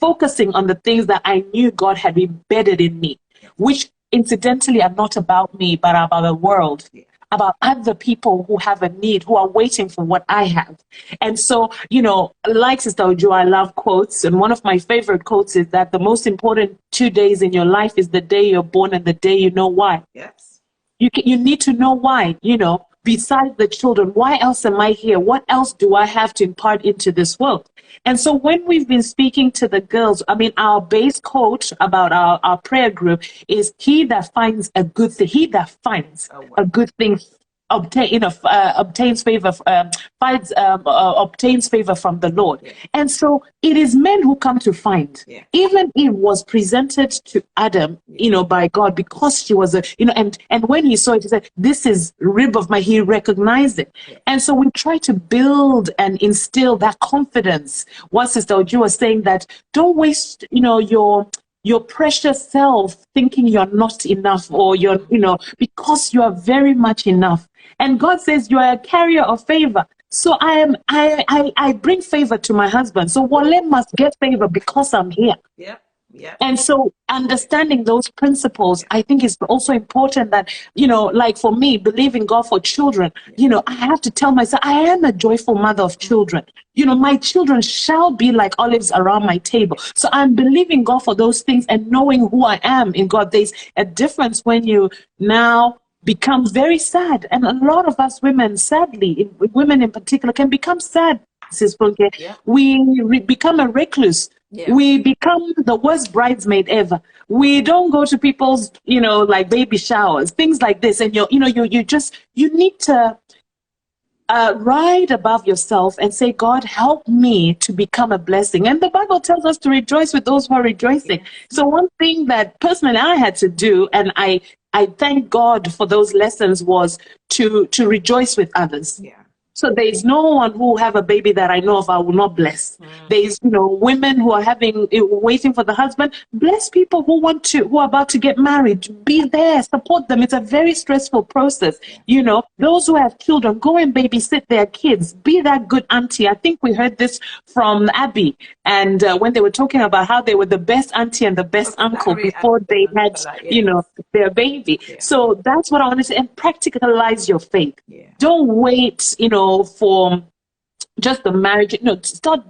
focusing on the things that I knew God had embedded in me, which incidentally are not about me, but about the world, about other people who have a need, who are waiting for what I have. And so, you know, like Sister Ojo, I love quotes. And one of my favorite quotes is that the most important 2 days in your life is the day you're born and the day you know why. Yes. You need to know why, you know, besides the children, why else am I here? What else do I have to impart into this world? And so when we've been speaking to the girls, I mean, our base quote about our prayer group is he that finds a good thing, he that finds a good thing obtains favor, obtains favor from the Lord. Yeah. And so it is men who come to find. Yeah. Even it was presented to Adam, you know, by God because she was a, you know, and when he saw it, he said, "This is rib of my." He recognized it. Yeah. And so we try to build and instill that confidence. What Sister Oju was saying, that don't waste, you know, your precious self thinking you're not enough, or you're, you know, because you are very much enough. And God says you are a carrier of favor. So I bring favor to my husband. So Wale must get favor because I'm here. Yeah. Yeah. And so understanding those principles, I think is also important that, you know, like for me, believing God for children, you know, I have to tell myself, I am a joyful mother of children. You know, my children shall be like olives around my table. So I'm believing God for those things and knowing who I am in God. There's a difference when you now become very sad. And a lot of us women, sadly, women in particular, can become sad. Sis Funke. Yeah. We become a recluse. Yeah. We become the worst bridesmaid ever. We don't go to people's, you know, like baby showers, things like this. And you need to ride above yourself and say, God, help me to become a blessing. And the Bible tells us to rejoice with those who are rejoicing. Yeah. So one thing that personally I had to do, and I thank God for those lessons, was to rejoice with others. Yeah. So there is no one who have a baby that I know of I will not bless. There is, you know, women who are waiting for the husband. Bless people who are about to get married. Be there, support them. It's a very stressful process. You know, those who have children, go and babysit their kids. Be that good auntie. I think we heard this from Abby, and when they were talking about how they were the best auntie and the best uncle before they had, you know, their baby. Yeah. So that's what I want to say. And practicalize your faith. Yeah. Don't wait, you know, for just the marriage. No, start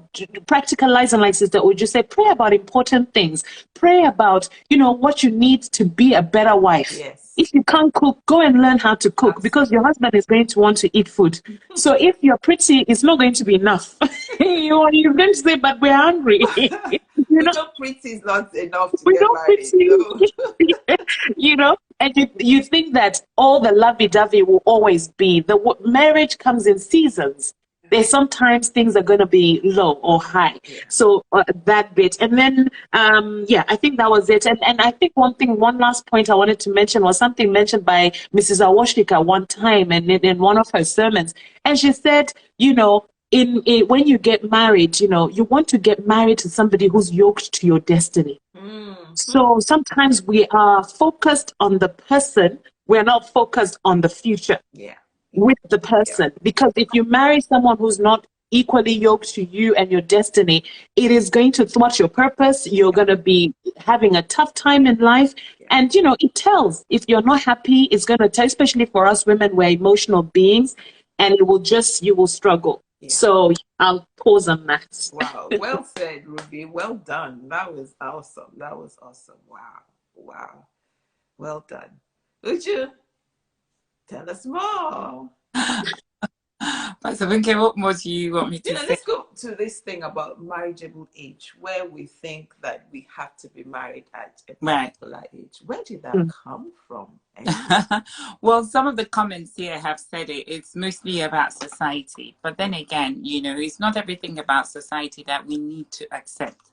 practicalizing, like Sister Oju said. Pray about important things. Pray about, you know, what you need to be a better wife. Yes. If you can't cook, go and learn how to cook. Absolutely. Because your husband is going to want to eat food. So if you're pretty, it's not going to be enough. You're going to say, but we're hungry. You know, pretty is not enough to get married. So. You know, and you think that all the lovey-dovey will always be. The marriage comes in seasons. There's sometimes things are going to be low or high. Yeah. So that bit. And then, I think that was it. And I think one last point I wanted to mention was something mentioned by Mrs. Awoshika one time and in one of her sermons. And she said, you know, when you get married, you know, you want to get married to somebody who's yoked to your destiny. So sometimes we are focused on the person. We're not focused on the future. Yeah. With the person, because if you marry someone who's not equally yoked to you and your destiny, it is going to thwart your purpose. You're going to be having a tough time in life. And, you know, it tells. If you're not happy, it's going to tell, especially for us women, we're emotional beings, and you will struggle. Yeah. So I'll pause on that. Wow. Well said, Ruby. Well done. That was awesome. Wow. Well done. Uju, tell us more. Pastor Bunke, what more do you want me to say? Let's go to this thing about marriageable age, where we think that we have to be married at a particular age. Where did that come from? Well, some of the comments here have said it's mostly about society. But then again, you know, it's not everything about society that we need to accept.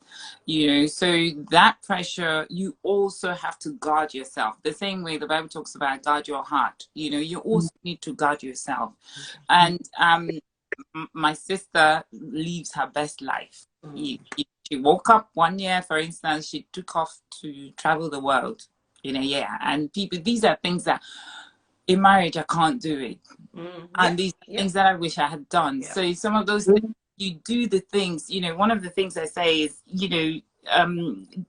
So that pressure, you also have to guard yourself the same way the Bible talks about guard your heart. You also need to guard yourself. And my sister lives her best life. She woke up one year, for instance, she took off to travel the world in a year. And these are things that in marriage I can't do it. And these things that I wish I had done. So some of those things, you do the things, one of the things I say is,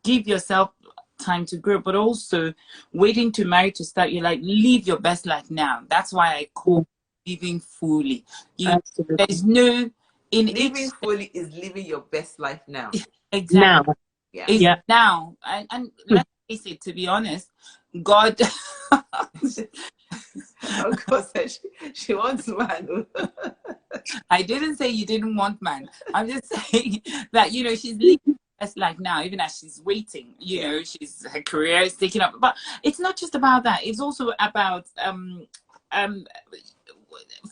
give yourself time to grow, but also waiting to marry to start your life, live your best life now. That's why I call living fully. There's no living fully is living your best life now. Exactly. Now. It's now. And let's face it, to be honest, God Of course, she wants man. I didn't say you didn't want man. I'm just saying that, she's living best life now, even as she's waiting. Her career is taking up. But it's not just about that. It's also about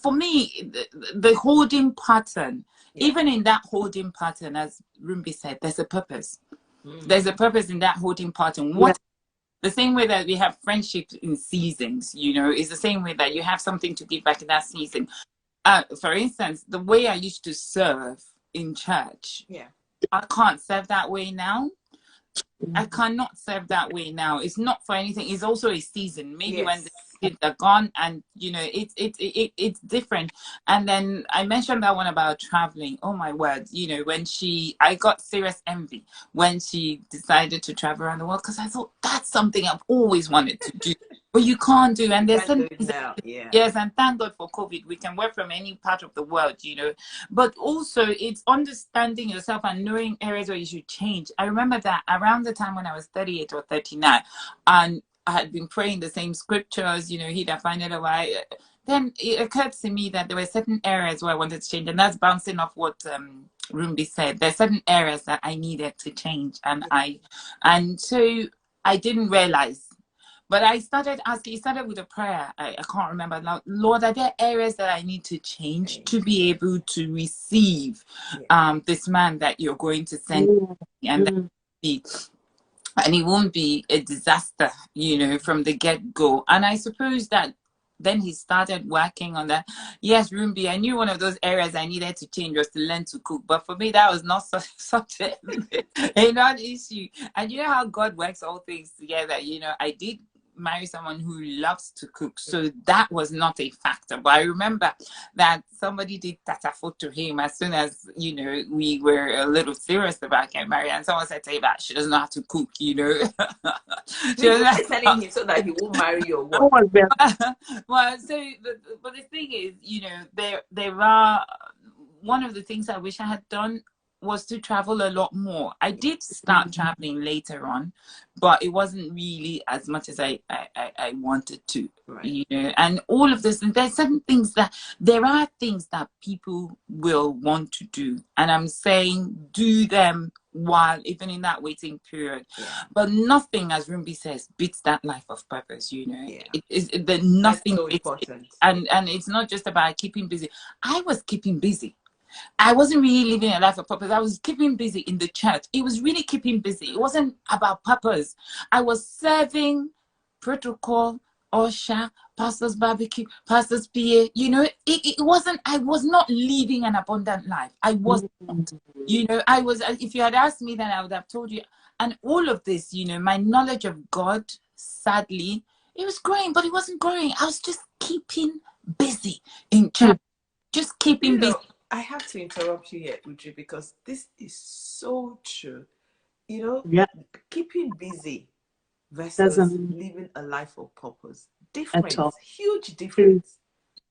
for me, the holding pattern. Even in that holding pattern, as Rumbi said, there's a purpose. There's a purpose in that holding pattern. The same way that we have friendships in seasons, is the same way that you have something to give back in that season. For instance, the way I used to serve in church, I can't serve that way now. I cannot serve that way now. It's not for anything. It's also a season. Maybe when the kids are gone, and it's different. And then I mentioned that one about traveling. Oh my word! I got serious envy when she decided to travel around the world, because I thought that's something I've always wanted to do. But you can't do, and there's some things now. Yes, and thank God for COVID. We can work from any part of the world, But also, it's understanding yourself and knowing areas where you should change. I remember that around the time when I was 38 or 39, and I had been praying the same scriptures, he that findeth a way. Then it occurred to me that there were certain areas where I wanted to change, and that's bouncing off what Rumbi said. There's certain areas that I needed to change, and so I didn't realize. But I started asking, it started with a prayer. I can't remember now. Lord, are there areas that I need to change to be able to receive this man that you're going to send me? And it won't be a disaster, from the get-go. And I suppose that then he started working on that. Yes, Rumbi, I knew one of those areas I needed to change was to learn to cook. But for me, that was not such an issue. And you know how God works all things together. I did marry someone who loves to cook, so that was not a factor. But I remember that somebody did tatafo to him as soon as we were a little serious about getting married, and someone said to him that she doesn't know how to cook. She was telling him so that he won't marry your wife. Well, but the thing is, there are, one of the things I wish I had done was to travel a lot more. I did start traveling later on, but it wasn't really as much as I wanted to, and all of this. And there's certain things there are things that people will want to do. And I'm saying do them while even in that waiting period. But nothing, as Rumbi says, beats that life of purpose, nothing so beats important. It. And it's not just about keeping busy. I was keeping busy. I wasn't really living a life of purpose. I was keeping busy in the church. It was really keeping busy. It wasn't about purpose. I was serving protocol, usher, pastor's barbecue, pastor's PA. It wasn't, I was not living an abundant life. I was not. I was, if you had asked me then I would have told you. And all of this, my knowledge of God, sadly, it was growing, but it wasn't growing. I was just keeping busy in church. Just keeping busy. I have to interrupt you here, Uju, because this is so true. Keeping busy versus living a life of purpose. Difference, huge difference.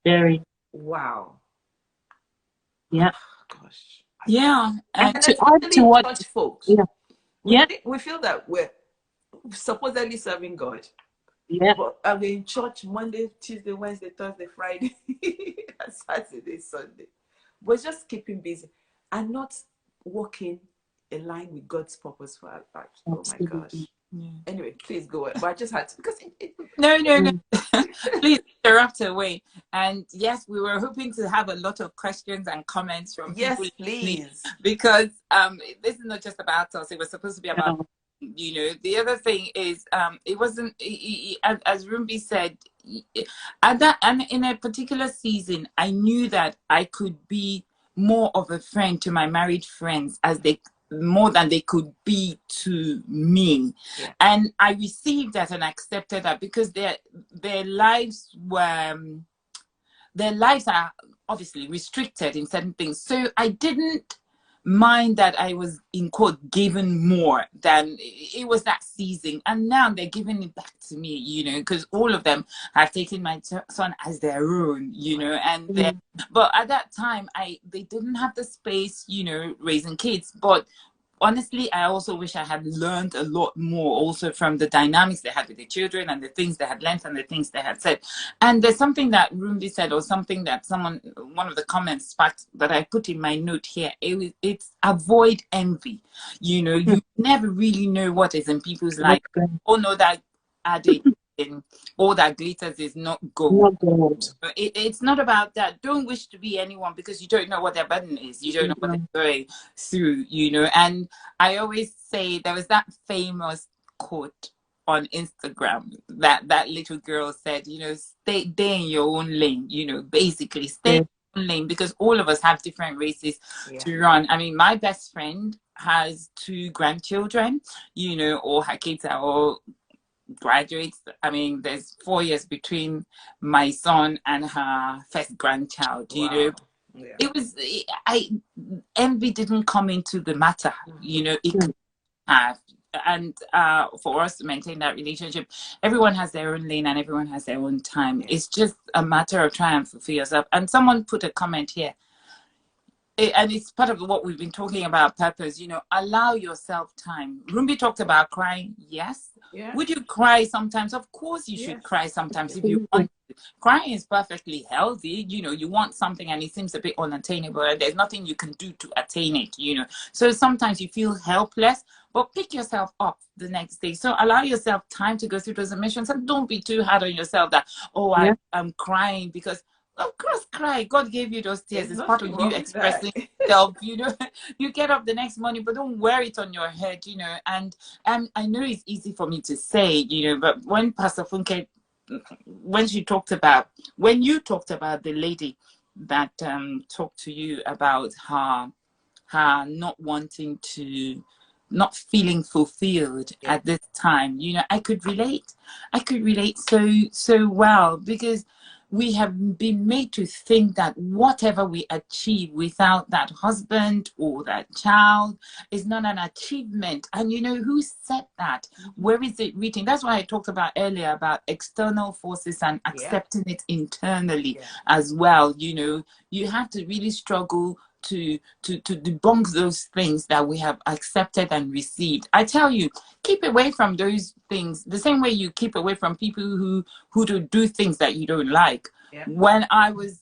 Very. Wow. Yeah. Oh, gosh. Yeah. And to add to what church folks. We feel that we're supposedly serving God. Yeah. But I'm in church Monday, Tuesday, Wednesday, Thursday, Friday, Saturday, Sunday. We're just keeping busy and not working in line with God's purpose for our lives. Oh my gosh. Yeah. Anyway, please go on. But I just had to, because No. Please interrupt away. And yes, we were hoping to have a lot of questions and comments from people yes, listening, please. because this is not just about us. It was supposed to be about, you know. The other thing is, it wasn't, as Rumbi said, at that, and in a particular season, I knew that I could be more of a friend to my married friends, as they, more than they could be to me. Yeah. And I received that and accepted that, because their lives were, their lives are obviously restricted in certain things. So I didn't mind that I was, in quote, given more than it was that season. And now they're giving it back to me, you know, because all of them have taken my son as their own, you know. And but at that time, they didn't have the space, you know, raising kids. But honestly, I also wish I had learned a lot more also from the dynamics they had with the children, and the things they had learned, and the things they had said. And there's something that Rumbi said, or something that someone, one of the comments sparked, that I put in my note here. It's avoid envy. You know, you never really know what is in people's life. Oh no, that adage in all that glitters is not gold. Not gold. It's not about that. Don't wish to be anyone, because you don't know what their burden is. You don't know what they're going through, you know. And I always say, there was that famous quote on Instagram that little girl said, you know, stay in your own lane, you know, basically stay in your own lane, because all of us have different races to run. I mean, my best friend has 2 grandchildren, you know, or her kids are all graduates. I mean, there's 4 years between my son and her first grandchild. You know, it was, envy didn't come into the matter. You know, it could have. And for us to maintain that relationship, everyone has their own lane and everyone has their own time. It's just a matter of trying to fulfill yourself. And someone put a comment here, and it's part of what we've been talking about, purpose. You know, allow yourself time. Rumbi talked about crying. Yes. Would you cry sometimes? Of course you should cry sometimes if you want to. Crying is perfectly healthy. You know, you want something and it seems a bit unattainable, and there's nothing you can do to attain it, you know. So sometimes you feel helpless, but pick yourself up the next day. So allow yourself time to go through those emotions, and don't be too hard on yourself that, oh, I'm crying, because of course, cry. God gave you those tears. It's part of you expressing yourself. You know, you get up the next morning, but don't wear it on your head, you know. And I know it's easy for me to say, you know, but when Pastor Funke, when you talked about the lady that talked to you about her not wanting to, not feeling fulfilled at this time, you know, I could relate so well, because we have been made to think that whatever we achieve without that husband or that child is not an achievement. And you know, who said that? Where is it written? That's why I talked about earlier about external forces and accepting it internally as well. You know, you have to really struggle to debunk those things that we have accepted and received. I tell you, keep away from those things the same way you keep away from people who do things that you don't like. When I was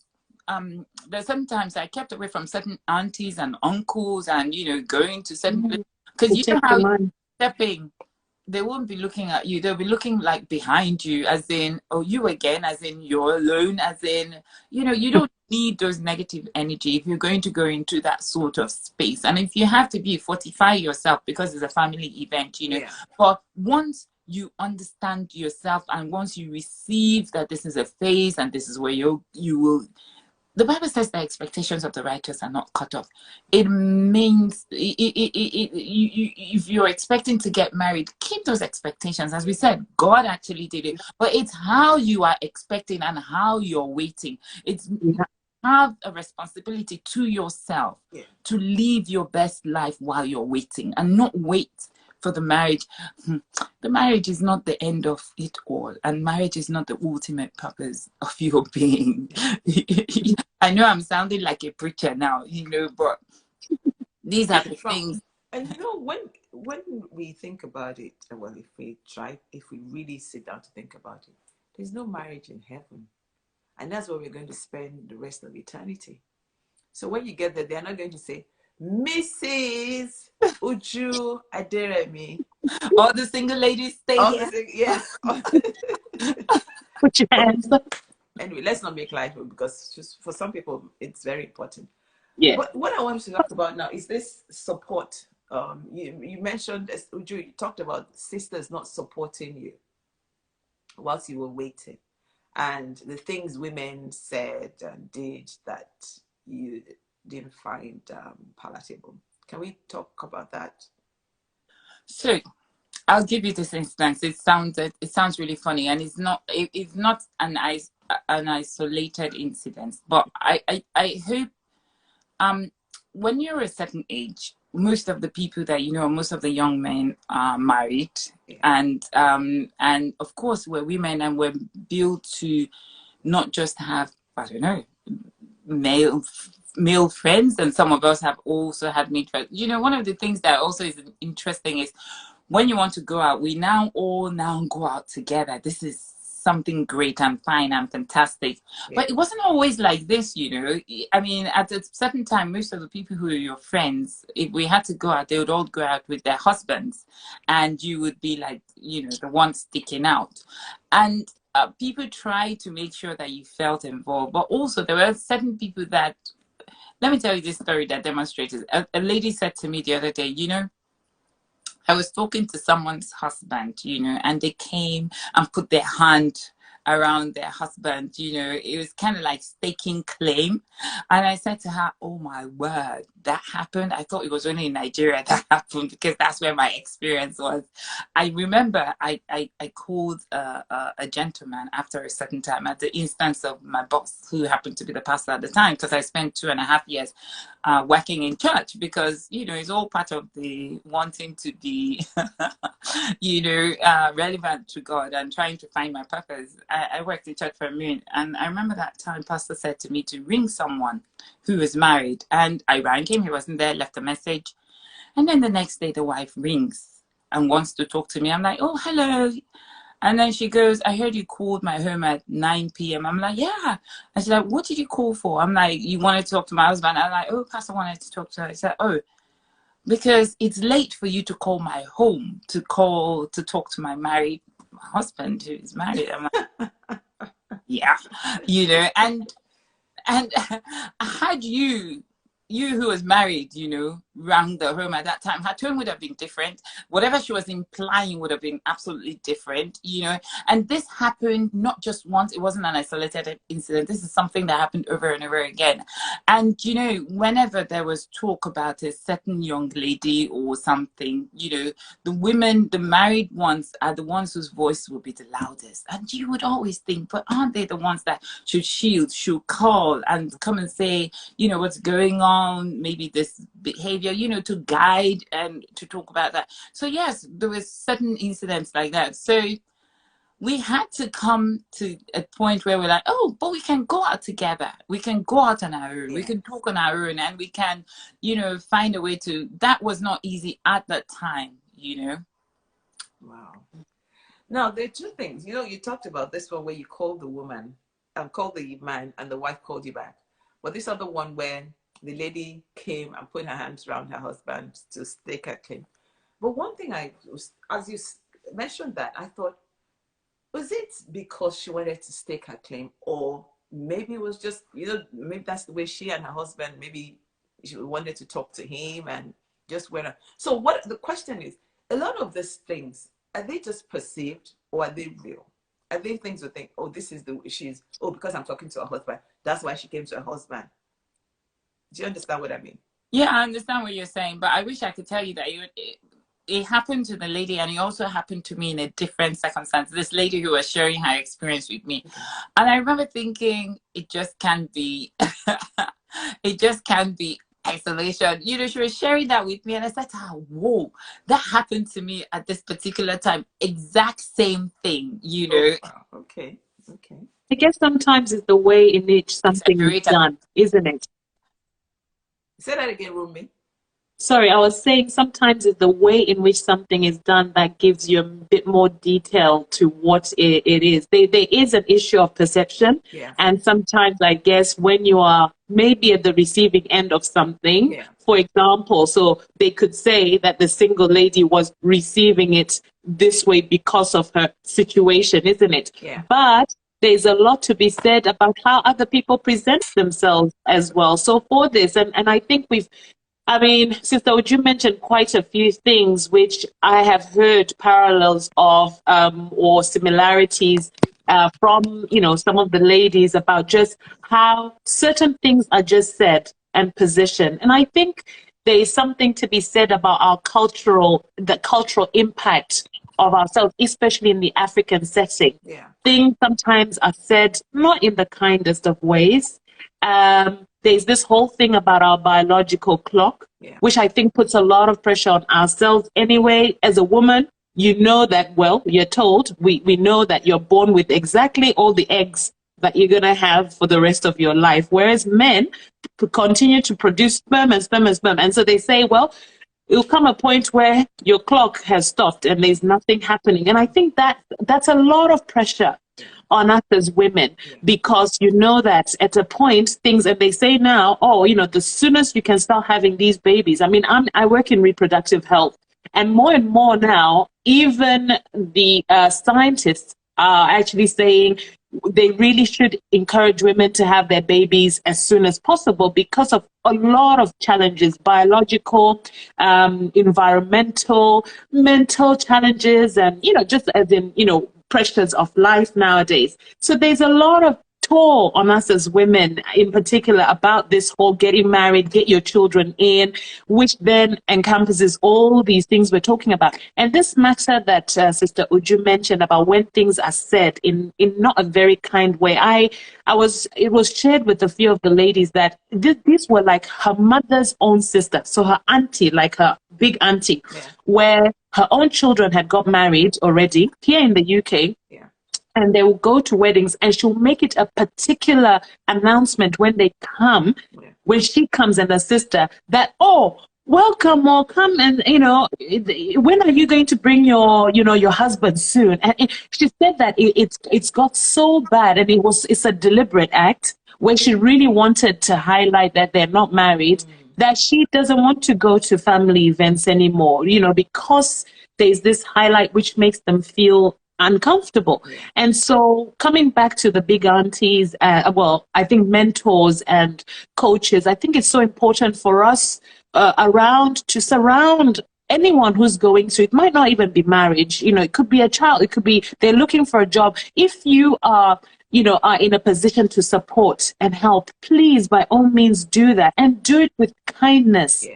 there's sometimes I kept away from certain aunties and uncles, and you know, going to certain, because you know how you're stepping, they won't be looking at you, they'll be looking like behind you, as in, oh, you again, as in you're alone, as in, you know, you don't need those negative energy if you're going to go into that sort of space. And if you have to be, fortify yourself, because it's a family event, you know. But once you understand yourself, and once you receive that this is a phase and this is where you will, the Bible says the expectations of the righteous are not cut off. It means if you're expecting to get married, keep those expectations. As we said, God actually did it. But it's how you are expecting and how you're waiting. It's have a responsibility to yourself to live your best life while you're waiting, and not wait for the marriage. The marriage is not the end of it all, and marriage is not the ultimate purpose of your being. I know I'm sounding like a preacher now, you know, but these are the things. And you know, when we think about it, well, if we really sit down to think about it, there's no marriage in heaven, and that's where we're going to spend the rest of eternity. So when you get there, they're not going to say, Mrs. Uju Aderemi, All the single ladies stay All here. yes. Put your hands up. Anyway, let's not make light of it, because just for some people it's very important. Yeah. But what I want to talk about now is this support. You mentioned, you talked about sisters not supporting you whilst you were waiting, and the things women said and did that you didn't find palatable. Can we talk about that? So I'll give you this instance. It sounds really funny, and it's not an isolated incident. But I hope when you're a certain age, most of the people that you know, most of the young men are married, Yeah. and of course we're women and we're built to not just have, I don't know, male friends, and some of us have also had male friends. You know, one of the things that also is interesting is when you want to go out, we now all go out together. This is something great and fine and fantastic. Yeah. But it wasn't always like this, you know. I mean, at a certain time, most of the people who are your friends, if we had to go out, they would all go out with their husbands, and you would be like, you know, the one sticking out. And people try to make sure that you felt involved, but also there were certain people that, let me tell you this story that demonstrated. A lady said to me the other day, you know, I was talking to someone's husband, you know, and they came and put their hand around their husband, you know, it was kind of like staking claim. And I said to her, oh my word, that happened. I thought it was only in Nigeria that happened, because that's where my experience was. I remember I called a gentleman after a certain time at the instance of my boss, who happened to be the pastor at the time, because I spent 2.5 years working in church, because, you know, it's all part of the wanting to be, you know, relevant to God and trying to find my purpose. I worked in church for a minute, and I remember that time pastor said to me to ring someone who was married, and I rang him. He wasn't there, left a message, and then the next day the wife rings and wants to talk to me. I'm like, oh, hello. And then she goes, I heard you called my home at 9 p.m. I'm like, yeah. And she's like, what did you call for? I'm like, you wanted to talk to my husband? I'm like, oh, pastor wanted to talk to her. I said, oh, because it's late for you to call my home to talk to my married husband who is married. I'm like, yeah, you know, and had you who was married, you know, rang the home at that time, her tone would have been different. Whatever she was implying would have been absolutely different, you know. And this happened not just once. It wasn't an isolated incident. This is something that happened over and over again. And, you know, whenever there was talk about a certain young lady or something, you know, the women, the married ones, are the ones whose voice will be the loudest. And you would always think, but aren't they the ones that should shield, should call and come and say, you know, what's going on? Maybe this behavior, you know, to guide and to talk about that. So yes, there was certain incidents like that. So we had to come to a point where we're like, oh, but we can go out together. We can go out on our own. We can talk on our own, and we can, you know, find a way to. That was not easy at that time, you know. Wow. Now, there are two things. You know, you talked about this one where you called the woman and called the man, and the wife called you back. But this other one where the lady came and put her hands around her husband to stake her claim. But one thing as you mentioned that, I thought, was it because she wanted to stake her claim, or maybe it was just, you know, maybe that's the way she and her husband, maybe she wanted to talk to him and just went on. So what the question is, a lot of these things, are they just perceived or are they real? Are they things you think, oh, this is the way she's, oh, because I'm talking to her husband, that's why she came to her husband. Do you understand what I mean? Yeah, I understand what you're saying, but I wish I could tell you that it happened to the lady, and it also happened to me in a different circumstance. This lady who was sharing her experience with me. And I remember thinking, it just can't be, it just can't be isolation. You know, she was sharing that with me, and I said to her, whoa, that happened to me at this particular time. Exact same thing, you know. Oh, wow. Okay. I guess sometimes it's the way in which something is done, isn't it? Say that again, Rumbi. Sorry, I was saying sometimes it's the way in which something is done that gives you a bit more detail to what it is. There is an issue of perception. Yeah. And sometimes, I guess, when you are maybe at the receiving end of something, Yeah. for example, so they could say that the single lady was receiving it this way because of her situation, isn't it? Yeah. But there's a lot to be said about how other people present themselves as well. So for this, and I think Sister Uju mentioned quite a few things which I have heard parallels of or similarities from, some of the ladies about just how certain things are just said and positioned. And I think there is something to be said about the cultural impact of ourselves, especially in the African setting. Yeah. Things sometimes are said not in the kindest of ways. There's this whole thing about our biological clock, Yeah. which I think puts a lot of pressure on ourselves anyway. As a woman, you know that, well, you're told, we know that you're born with exactly all the eggs that you're going to have for the rest of your life. Whereas men continue to produce sperm and sperm and sperm. And so they say, well, it'll come a point where your clock has stopped and there's nothing happening. And I think that's a lot of pressure on us as women, because you know that at a point things, and they say now, the soonest you can start having these babies. I work in reproductive health, and more now, even the scientists are actually saying they really should encourage women to have their babies as soon as possible because of a lot of challenges, biological, environmental, mental challenges, and, just as in, pressures of life nowadays. So there's a lot of toll on us as women, in particular, about this whole getting married, get your children in, which then encompasses all these things we're talking about. And this matter that Sister Uju mentioned about when things are said in not a very kind way, it was shared with a few of the ladies that these were like her mother's own sister, so her auntie, like her big auntie, where her own children had got married already here in the UK. Yeah. And they will go to weddings, and she'll make it a particular announcement when they come, when she comes and her sister, that, welcome, or come, and, when are you going to bring your husband soon? And she said that it's got so bad, and it's a deliberate act where she really wanted to highlight that they're not married, that she doesn't want to go to family events anymore, because there's this highlight which makes them feel uncomfortable. And so coming back to the big aunties, I think mentors and coaches, I think it's so important for us to surround anyone who's going through. It might not even be marriage, it could be a child, it could be they're looking for a job. If you are in a position to support and help, please, by all means, do that, and do it with kindness.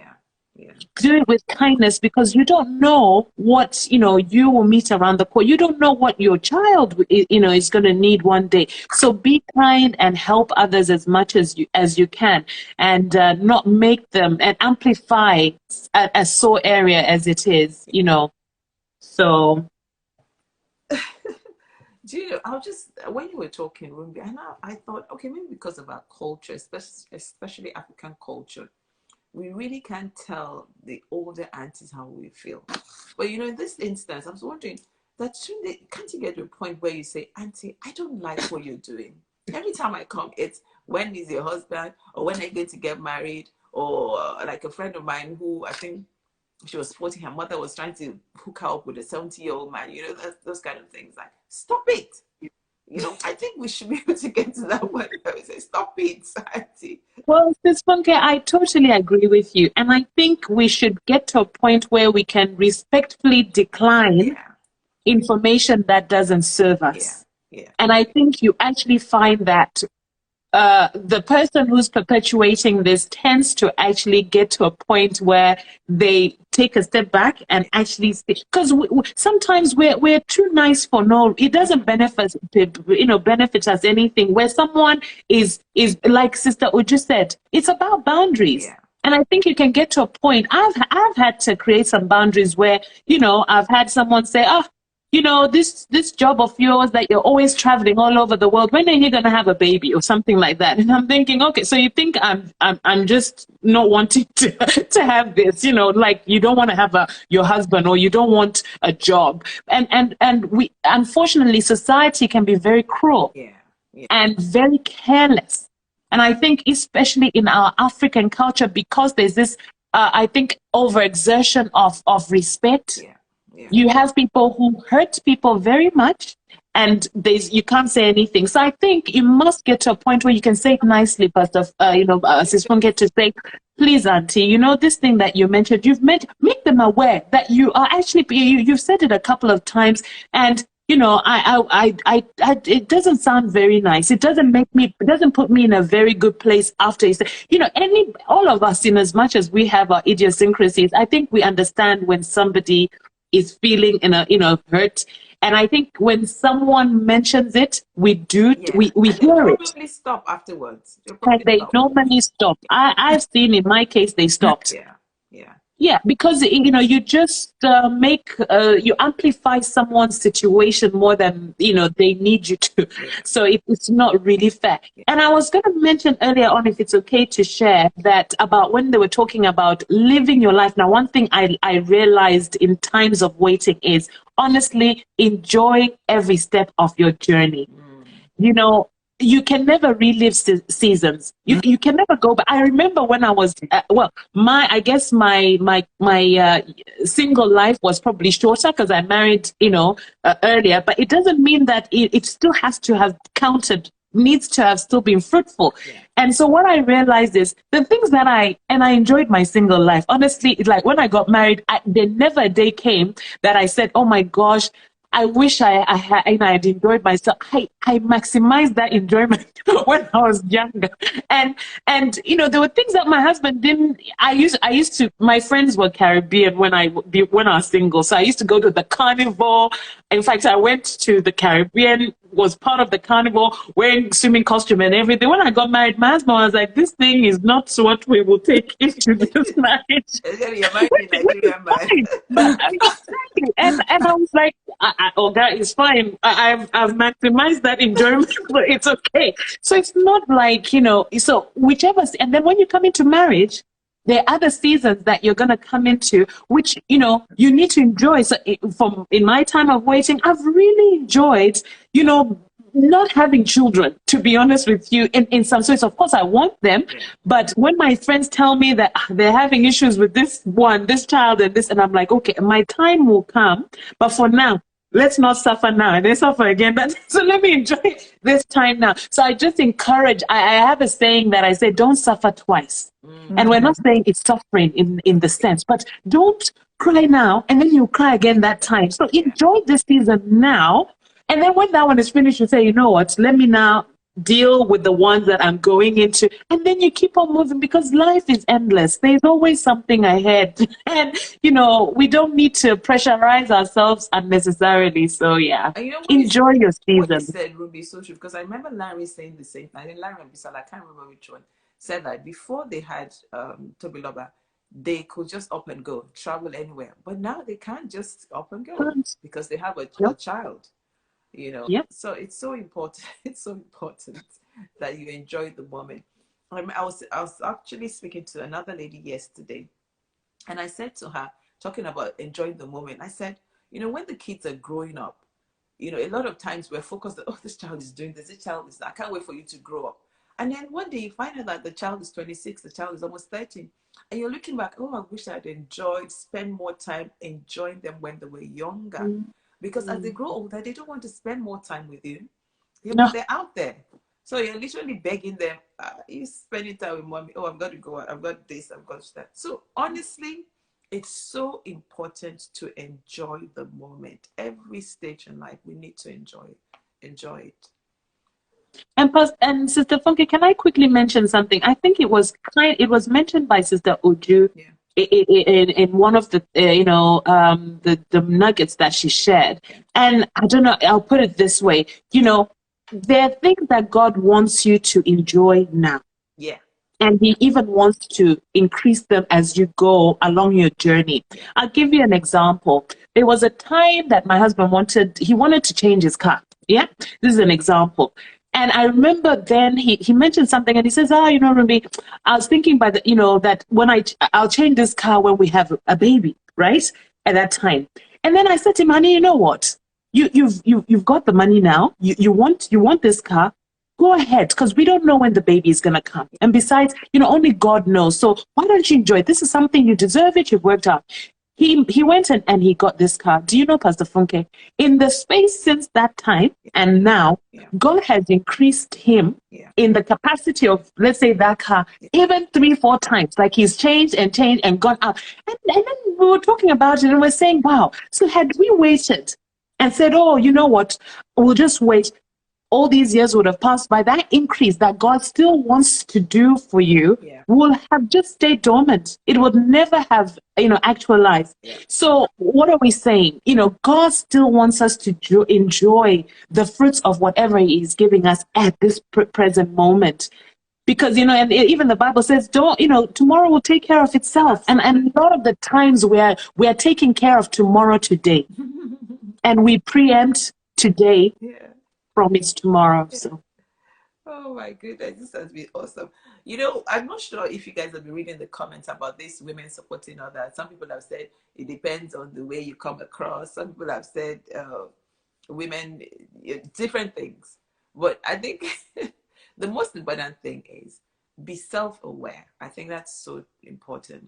Do it with kindness, because you don't know what, you will meet around the corner. You don't know what your child, is going to need one day. So be kind and help others as much as you can, and not make them and amplify a sore area as it is, So. Do you know, when you were talking, Rumbi, and I thought, okay, maybe because of our culture, especially African culture, we really can't tell the older aunties how we feel. But in this instance, I was wondering that can't you get to a point where you say, Auntie, I don't like what you're doing. Every time I come, it's when is your husband, or when are you going to get married? Or like a friend of mine who, I think she was 40, her mother was trying to hook her up with a 70-year-old man, those kind of things. Like, stop it. I think we should be able to get to that point where we say, stop it, Auntie. Well, Ms. Funke, I totally agree with you. And I think we should get to a point where we can respectfully decline information that doesn't serve us. And I think you actually find that the person who's perpetuating this tends to actually get to a point where they take a step back and actually say, because sometimes we're too nice for it doesn't benefit us anything, where someone is like Sister Uju said, it's about boundaries. And I think you can get to a point. I've had to create some boundaries where, I've had someone say, this job of yours that you're always traveling all over the world, when are you going to have a baby or something like that? And I'm thinking, okay, so you think I'm just not wanting to have this, like you don't want to have your husband, or you don't want a job. And we, unfortunately, society can be very cruel and very careless. And I think especially in our African culture, because there's this, I think, overexertion of respect. You have people who hurt people very much, and you can't say anything. So I think you must get to a point where you can say it nicely, Pastor, Sis Funke, to say, please, Auntie, this thing that you mentioned, make them aware that you are actually, you've said it a couple of times, and it doesn't sound very nice. It doesn't put me in a very good place after you say, all of us, in as much as we have our idiosyncrasies, I think we understand when somebody is feeling hurt. And I think when someone mentions it, we hear it. Probably stop afterwards. And they normally stop. I've seen in my case, they stopped. Yeah, because you just you amplify someone's situation more than they need you to. So it's not really fair. And I was going to mention earlier on, if it's okay to share, that about when they were talking about living your life. Now, one thing I realized in times of waiting is, honestly, enjoy every step of your journey. You can never relive seasons. You can never go back. I remember when I was my single life was probably shorter because I married earlier, but it doesn't mean that it still has to have counted, needs to have still been fruitful. And so what I realized is the things that I enjoyed my single life. Honestly, like when I got married, there never a day came that I said, oh my gosh, I wish I had enjoyed myself. I maximized that enjoyment when I was younger. And there were things that my husband didn't. I used to, my friends were Caribbean when I was single. So I used to go to the carnival. In fact, I went to the Caribbean, was part of the carnival, wearing swimming costume and everything. When I got married, my husband was like, this thing is not what we will take into this marriage. And I was like, that is fine. I've maximized that enjoyment, but it's okay. So it's not like, so whichever, and then when you come into marriage, there are other seasons that you're going to come into, which, you need to enjoy. So in my time of waiting, I've really enjoyed, not having children, to be honest with you, in some sense. Of course, I want them. But when my friends tell me that they're having issues with this child and this, and I'm like, okay, my time will come. But for now, let's not suffer now and then suffer again. But so let me enjoy this time now. So I just encourage, I have a saying that I say, don't suffer twice. And we're not saying it's suffering in the sense, but don't cry now and then you cry again that time. So enjoy this season now. And then when that one is finished, you say, you know what, let me now deal with the ones that I'm going into. And then you keep on moving, because life is endless. There's always something ahead. And, we don't need to pressurize ourselves unnecessarily. So, yeah, enjoy your season. What you said, Ruby, so true, because I remember Larry saying the same thing. I think Larry and Bisala, I can't remember which one, said that before they had Tobiloba, they could just up and go, travel anywhere. But now they can't just up and go because they have a child. So it's so important. It's so important that you enjoy the moment. I was actually speaking to another lady yesterday, and I said to her, talking about enjoying the moment, I said, when the kids are growing up, a lot of times we're focused on, oh, this child is doing this child is, I can't wait for you to grow up. And then one day you find out that the child is 26, the child is almost 13, and you're looking back, oh, I wish I'd spend more time enjoying them when they were younger. Because as they grow older, they don't want to spend more time with you. They're out there. So you're literally begging them, you spending time with mommy. Oh, I've got to go out. I've got this. I've got that. So honestly, it's so important to enjoy the moment. Every stage in life, we need to enjoy it. And Sister Funke, can I quickly mention something? I think it was mentioned by Sister Uju. In one of the the nuggets that she shared. And I don't know, I'll put it this way, there are things that God wants you to enjoy now. And he even wants to increase them as you go along your journey. I'll give you an example. there was a time that my husband wanted to change his car. Yeah, this is an example. And I remember then he mentioned something and he says, Rumbi, I was thinking that when I'll change this car when we have a baby, right? At that time. And then I said to him, honey, you know what? You've got the money now. You want this car. Go ahead, because we don't know when the baby is gonna come. And besides, only God knows. So why don't you enjoy it? This is something you deserve it, you've worked out. He went and he got this car. Do you know, Pastor Funke? In the space since that time and now, God has increased him in the capacity of, let's say, that car, even 3-4 times. Like he's changed and gone up. And then we were talking about it and we're saying, wow. So had we waited and said, oh, you know what, we'll just wait, all these years would have passed by. That increase that God still wants to do for you will have just stayed dormant. It would never have, actualized. So what are we saying? God still wants us to enjoy the fruits of whatever He is giving us at this present moment. Because, and even the Bible says, tomorrow will take care of itself. And a lot of the times we are taking care of tomorrow today. And we preempt today promise tomorrow. So, oh my goodness, this has been awesome. I'm not sure if you guys have been reading the comments about this women supporting others. Some people have said it depends on the way you come across. Some people have said women, different things. But I think the most important thing is be self-aware. I think that's so important.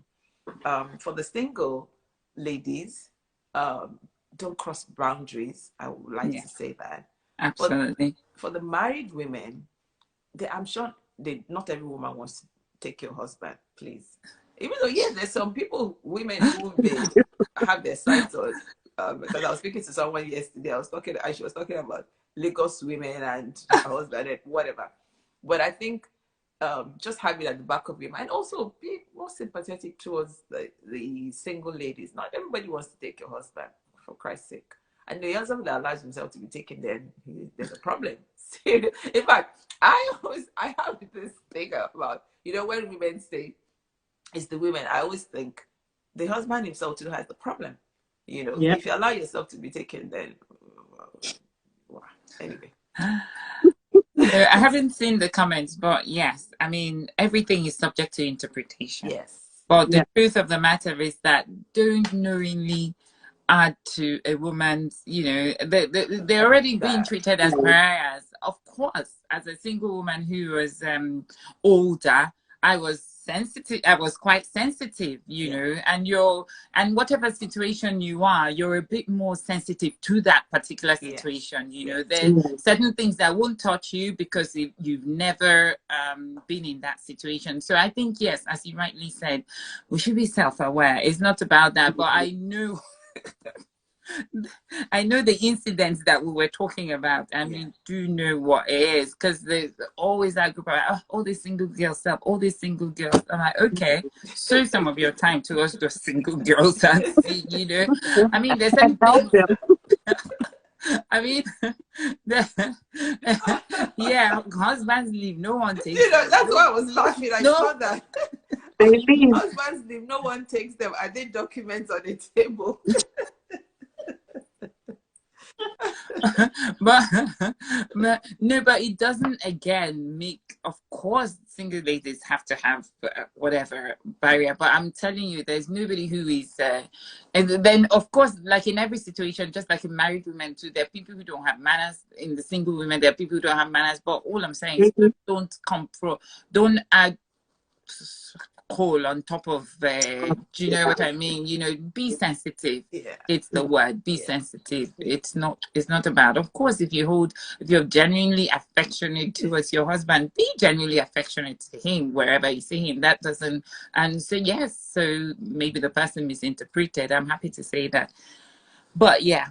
For the single ladies, don't cross boundaries. I would like to say that. Absolutely. For the married women, I'm sure not every woman wants to take your husband, please. Even though, yes, there's some women who have their sights on. Because I was speaking to someone yesterday, she was talking about Lagos women and her husband and whatever. But I think just having it at the back of your mind, also be more sympathetic towards the single ladies. Not everybody wants to take your husband, for Christ's sake. And the husband that allows himself to be taken, then there's a problem. In fact, I have this thing about, when women say it's the women, I always think the husband himself too has the problem. If you allow yourself to be taken, then anyway. I haven't seen the comments, but yes, I mean, everything is subject to interpretation. Yes. But the truth of the matter is that don't knowingly add to a woman's, they're already being treated as pariahs. Of course, as a single woman who was older, I was sensitive. I was quite sensitive, and whatever situation you are, you're a bit more sensitive to that particular situation. There's certain things that won't touch you because you've never been in that situation. So I think, yes, as you rightly said, we should be self-aware. It's not about that, but I know the incidents that we were talking about, and we do know what it is, because there's always that group of all these single girls stuff, all these single girls. I'm like, okay, show some of your time to us, those single girls, and see, I mean, there's something. I mean, husbands leave, no one takes them. That's why I was laughing. I saw that. They leave. Husbands leave, no one takes them. Are they documents on the table? but it doesn't, again, make, of course, single ladies have to have whatever barrier, but I'm telling you, there's nobody who is and then, of course, like in every situation, just like in married women too, there are people who don't have manners. In the single women, there are people who don't have manners. But all I'm saying is don't add coal on top of do you know what I mean? Be sensitive. It's the word, be sensitive. It's not about, of course, if you're genuinely affectionate towards your husband, be genuinely affectionate to him wherever you see him. That doesn't, and so yes, so maybe the person misinterpreted, I'm happy to say that. But yeah,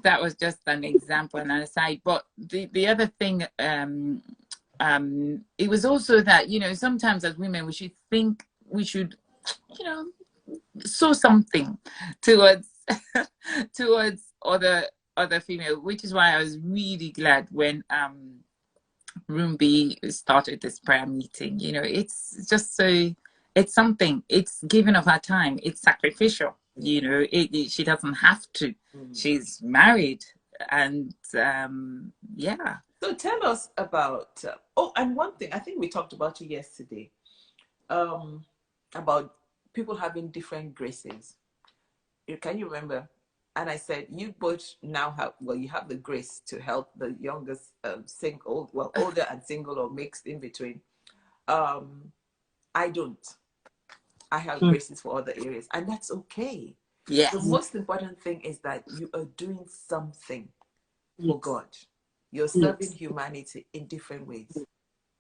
that was just an example and an aside. But the other thing, it was also that, sometimes as women, we should sow something towards other female, which is why I was really glad when Rumbi started this prayer meeting. It's just so, it's something, it's giving of our time, it's sacrificial. You know, she doesn't have to. She's married, and yeah. So tell us about. And one thing I think we talked about it yesterday, about people having different graces. Can you remember? And I said, you both now have, well, you have the grace to help the youngest single, well, older and single or mixed in between. I don't. I have graces for other areas, and that's okay. Yes. The most important thing is that you are doing something for God. You're serving humanity in different ways.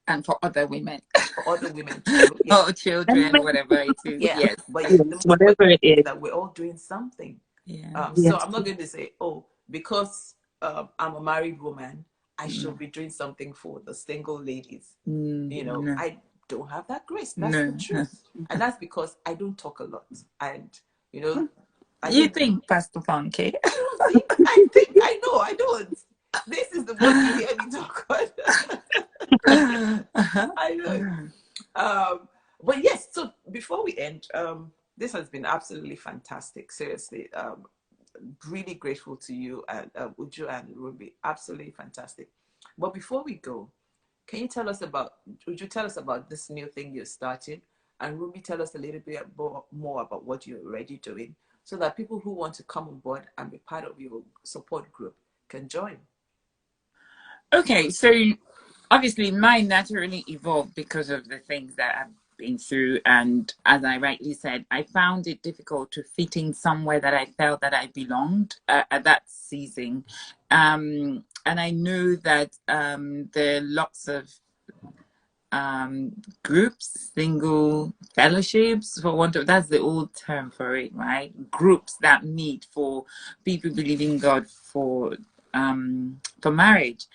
And for other women. For other women too. Yes. Or children, whatever it is. Yeah. Yes. But whatever it is. That we're all doing something. Yeah. So I'm not going to say, because I'm a married woman, I should be doing something for the single ladies. You know, no. I don't have that grace. That's the truth. And that's because I don't talk a lot. And, you know. You think, Pastor Funky? I know, I don't. This is the one you hear me talk about. I know. But yes, so before we end, this has been absolutely fantastic. Seriously. Really grateful to you and Uju and Rumbi. Absolutely fantastic. But before we go, can you tell us about, Uju, tell us about this new thing you started, and Rumbi, tell us a little bit more about what you're already doing, so that people who want to come on board and be part of your support group can join. Okay, so obviously mine naturally evolved because of the things that I've been through, and as I rightly said, I found it difficult to fit in somewhere that I felt that I belonged at that season, and I knew that there are lots of groups, single fellowships, for want of, that's the old term for it, right? Groups that meet for people believing God for marriage.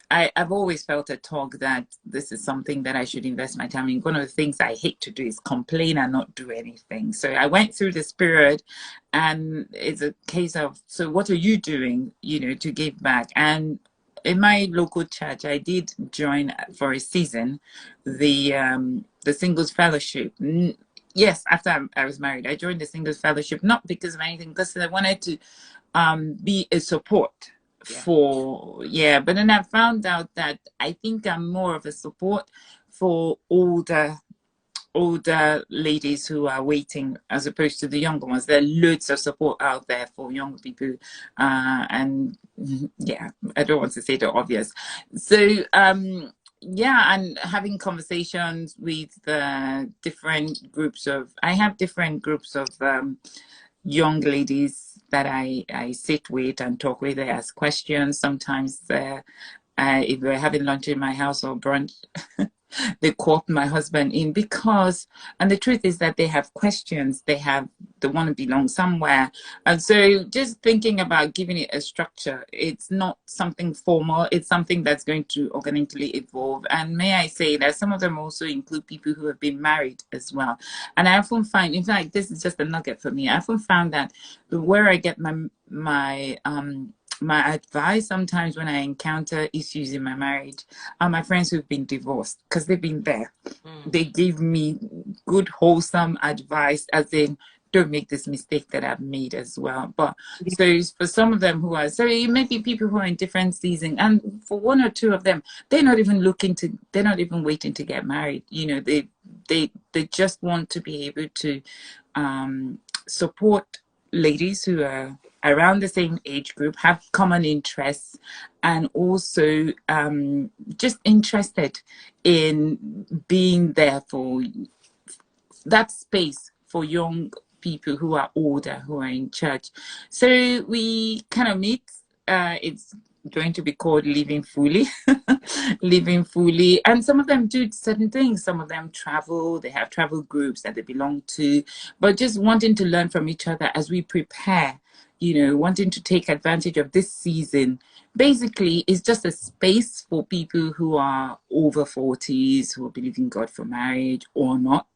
I've always felt a tug that this is something that I should invest my time in. One of the things I hate to do is complain and not do anything. So I went through this period, and it's a case of, so what are you doing, you know, to give back? And in my local church, I did join for a season the Singles Fellowship. Yes, after I was married, I joined the Singles Fellowship, not because of anything, because I wanted to be a support for, but then I found out that I think I'm more of a support for older ladies who are waiting, as opposed to the younger ones. There are loads of support out there for young people, and I don't want to say the obvious. So and having conversations with different groups of, I have different groups of young ladies that I sit with and talk with. They ask questions. Sometimes if we're having lunch in my house or brunch, they quote my husband in, because, and the truth is that they have questions, they want to belong somewhere. And so just thinking about giving it a structure, it's not something formal, it's something that's going to organically evolve. And may I say that some of them also include people who have been married as well. And I often find, in fact, this is just a nugget for me, I often found that where I get my advice sometimes when I encounter issues in my marriage are my friends who've been divorced, because they've been there. They give me good, wholesome advice, as in, don't make this mistake that I've made as well. But so for some of them who are, so it may be people who are in different seasons, and for one or two of them, they're not even waiting to get married. You know, they just want to be able to support ladies who are around the same age group, have common interests, and also just interested in being there for that space for young people who are older, who are in church. So we kind of meet. It's going to be called Living Fully. Living Fully. And some of them do certain things. Some of them travel. They have travel groups that they belong to. But just wanting to learn from each other as we prepare, you know, wanting to take advantage of this season. Basically, it's just a space for people who are over 40s, who are believing God for marriage or not,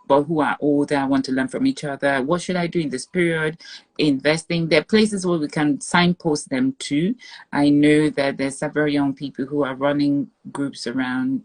but who are older, want to learn from each other. What should I do in this period? investing. There are places where we can signpost them to. I know that there's several young people who are running groups around,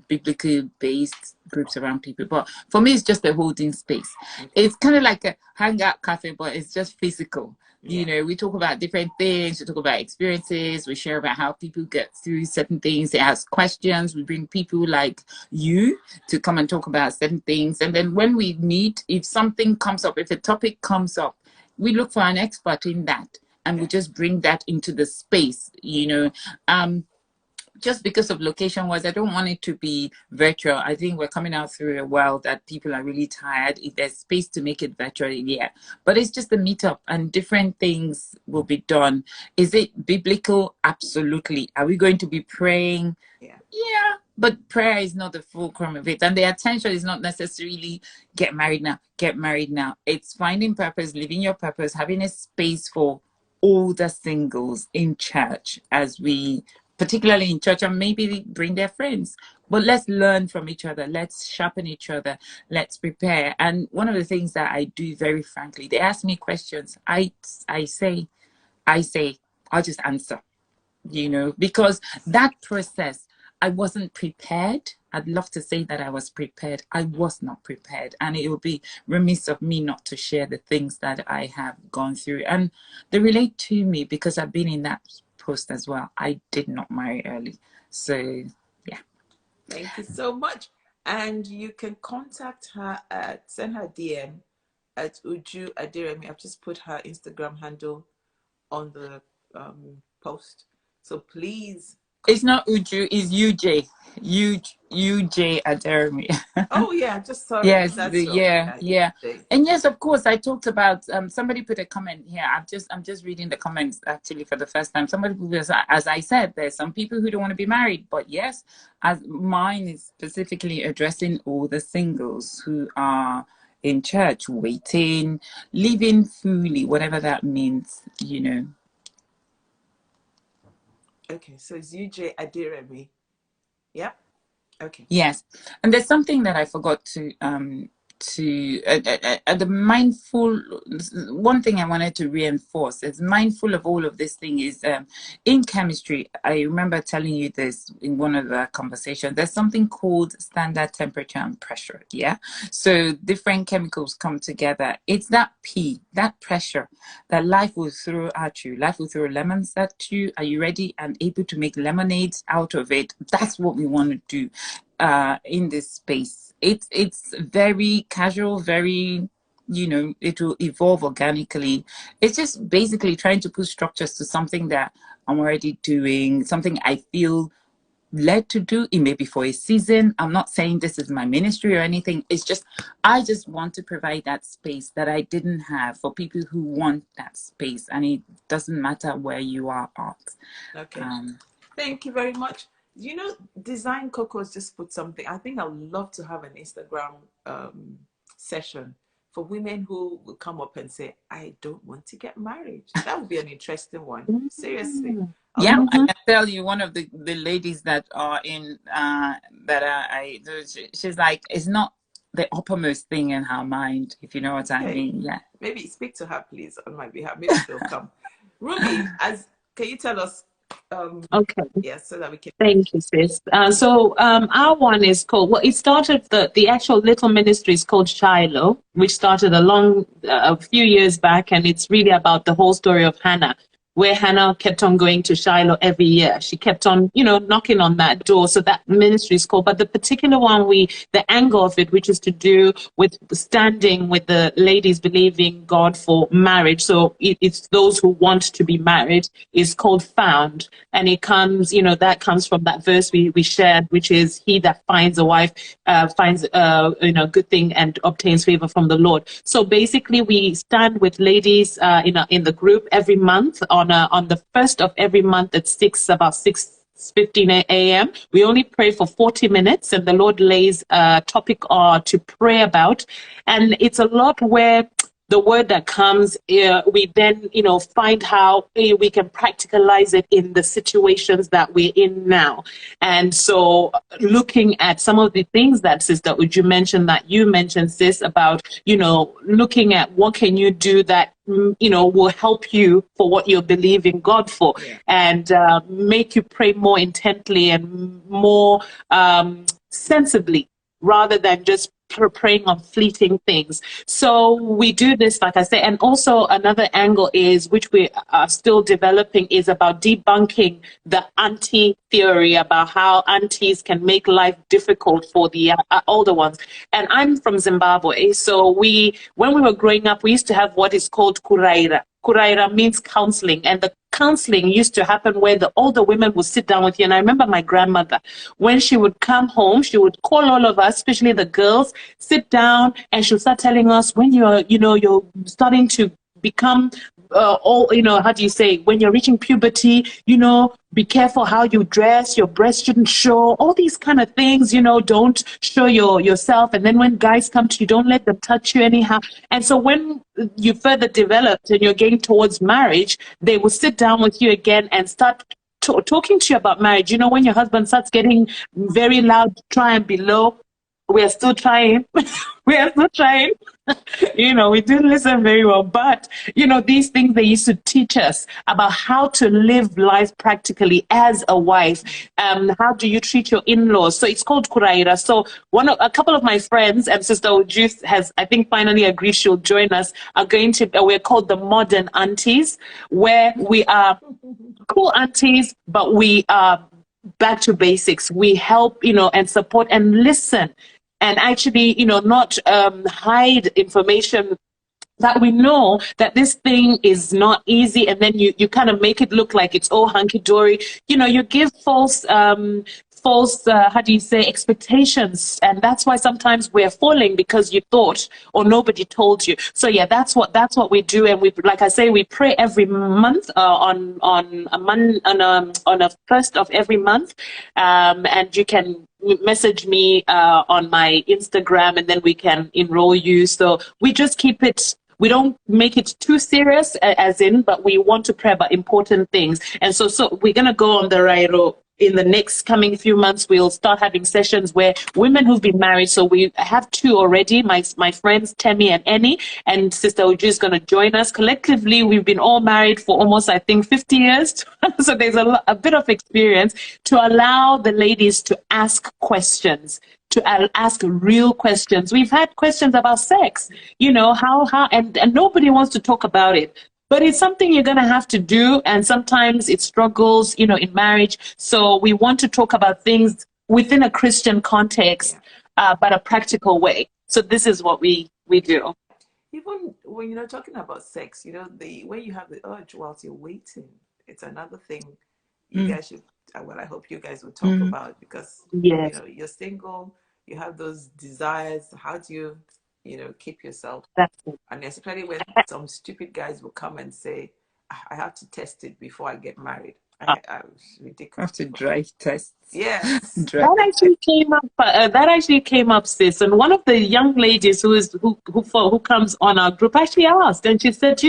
biblically based groups around people. But for me, it's just a holding space. It's kind of like a hangout cafe, but it's just physical. You know, we talk about different things, we talk about experiences, we share about how people get through certain things, they ask questions, we bring people like you to come and talk about certain things. And then when we meet, if something comes up, if a topic comes up, we look for an expert in that and we just bring that into the space, you know. Just because of location wise, I don't want it to be virtual. I think we're coming out through a world that people are really tired. If there's space to make it virtual, yeah. But it's just a meetup and different things will be done. Is it biblical? Absolutely. Are we going to be praying? Yeah. But prayer is not the fulcrum of it. And the attention is not necessarily get married now, get married now. It's finding purpose, living your purpose, having a space for all the singles in church as we, particularly in church, and maybe bring their friends. But let's learn from each other. Let's sharpen each other. Let's prepare. And one of the things that I do very frankly, they ask me questions. I say, I'll just answer, you know, because that process, I wasn't prepared. I'd love to say that I was prepared. I was not prepared. And it would be remiss of me not to share the things that I have gone through. And they relate to me because I've been in that post as well. I did not marry early. So, yeah. Thank you so much. And you can contact her send her DM at Uju Aderemi. I've just put her Instagram handle on the post. So please. It's not Uju, it's UJ. UJ Aderemi. Oh yeah, just sorry. Yes, Yeah. And yes, of course, I talked about somebody put a comment here. I'm just reading the comments actually for the first time. Somebody put, as I said, there's some people who don't want to be married, but yes, as mine is specifically addressing all the singles who are in church, waiting, living fully, whatever that means, you know. Okay, so it's UJ Aderemi. Yeah. Okay. Yes, and there's something that I forgot to the mindful. One thing I wanted to reinforce is mindful of all of this thing is in chemistry. I remember telling you this in one of the conversations. There's something called standard temperature and pressure. Yeah, so different chemicals come together. It's that P, that pressure, that life will throw at you. Life will throw lemons at you. Are you ready and able to make lemonades out of it? That's what we want to do in this space. It's very casual, very, you know, it will evolve organically. It's just basically trying to put structures to something that I'm already doing, something I feel led to do. It may be for a season. I'm not saying this is my ministry or anything. It's just, I just want to provide that space that I didn't have for people who want that space. And it doesn't matter where you are at. Okay. Thank you very much. You know, Design Cocos just put something. I think I would love to have an Instagram session for women who will come up and say, I don't want to get married. That would be an interesting one. Seriously. Yeah, I can tell you one of the ladies that are in, she's like, it's not the uppermost thing in her mind, if you know what I mean. Yeah. Maybe speak to her, please, on my behalf. Maybe she'll come. Rumbi, can you tell us? Okay. Yes, so that we can. Thank you, sis. So our one is called, well, it started, the actual little ministry is called Shiloh, which started a few years back, and it's really about the whole story of Hannah, where Hannah kept on going to Shiloh every year. She kept on, you know, knocking on that door. So that ministry is called, but the particular one, the angle of it, which is to do with standing with the ladies believing God for marriage. So it's those who want to be married, is called Found. And it comes, you know, that comes from that verse we shared, which is he that finds a wife finds good thing and obtains favor from the Lord. So basically we stand with ladies in the group every month on the first of every month at about 6:15 a.m. We only pray for 40 minutes, and the Lord lays a topic to pray about. And it's a lot where the word that comes, we then, find how we can practicalize it in the situations that we're in now. And so looking at some of the things that Sister Uju mentioned, that you mentioned, sis, about, looking at what can you do that will help you for what you're believing God for, and make you pray more intently and more sensibly, rather than just preying on fleeting things. So we do this, like I say, and also another angle is, which we are still developing, is about debunking the auntie theory about how aunties can make life difficult for the older ones. And I'm from Zimbabwe, so when we were growing up, we used to have what is called kuraira. Kuraira means counseling, and the counseling used to happen where the older women would sit down with you. And I remember my grandmother, when she would come home, she would call all of us, especially the girls, sit down, and she'll start telling us, when you're starting to become how do you say, when you're reaching puberty, be careful how you dress, your breasts shouldn't show, all these kind of things, don't show yourself. And then when guys come to you, don't let them touch you anyhow. And so when you further developed and you're getting towards marriage, they will sit down with you again and start talking to you about marriage. When your husband starts getting very loud, try and be low. We are still trying. We are still trying. We didn't listen very well. But, these things they used to teach us about how to live life practically as a wife. How do you treat your in-laws? So it's called Kuraira. So a couple of my friends, and Sister Ujus has, I think, finally agreed she'll join us, we're called the modern aunties, where we are cool aunties, but we are back to basics. We help, and support and listen, and actually, not hide information that we know that this thing is not easy, and then you kind of make it look like it's all hunky-dory. You give false how do you say, expectations, and that's why sometimes we're falling, because you thought or nobody told you. So that's what we do. And we, like I say, we pray every month on a first of every month, and you can message me on my Instagram, and then we can enroll you. So we just keep it, we don't make it too serious, but we want to pray about important things. And so we're going to go on the Rairo. In the next coming few months, we'll start having sessions where women who've been married, so we have two already, my friends Temi and Annie, and Sister Uju is going to join us. Collectively, we've been all married for almost, I think, 50 years. So there's a bit of experience to allow the ladies to ask questions, to ask real questions. We've had questions about sex, how, and nobody wants to talk about it. But it's something you're going to have to do, and sometimes it struggles, in marriage. So we want to talk about things within a Christian context, but a practical way. So this is what we do. Even when you're talking about sex, when you have the urge whilst you're waiting, it's another thing you guys should, I hope you guys will talk about, because, you're single, you have those desires. How do you, keep yourself? And especially when some stupid guys will come and say, I have to test it before I get married. Ridiculous. I have to drive tests. Yes. That actually came up, sis. And one of the young ladies who comes on our group actually asked, and she said,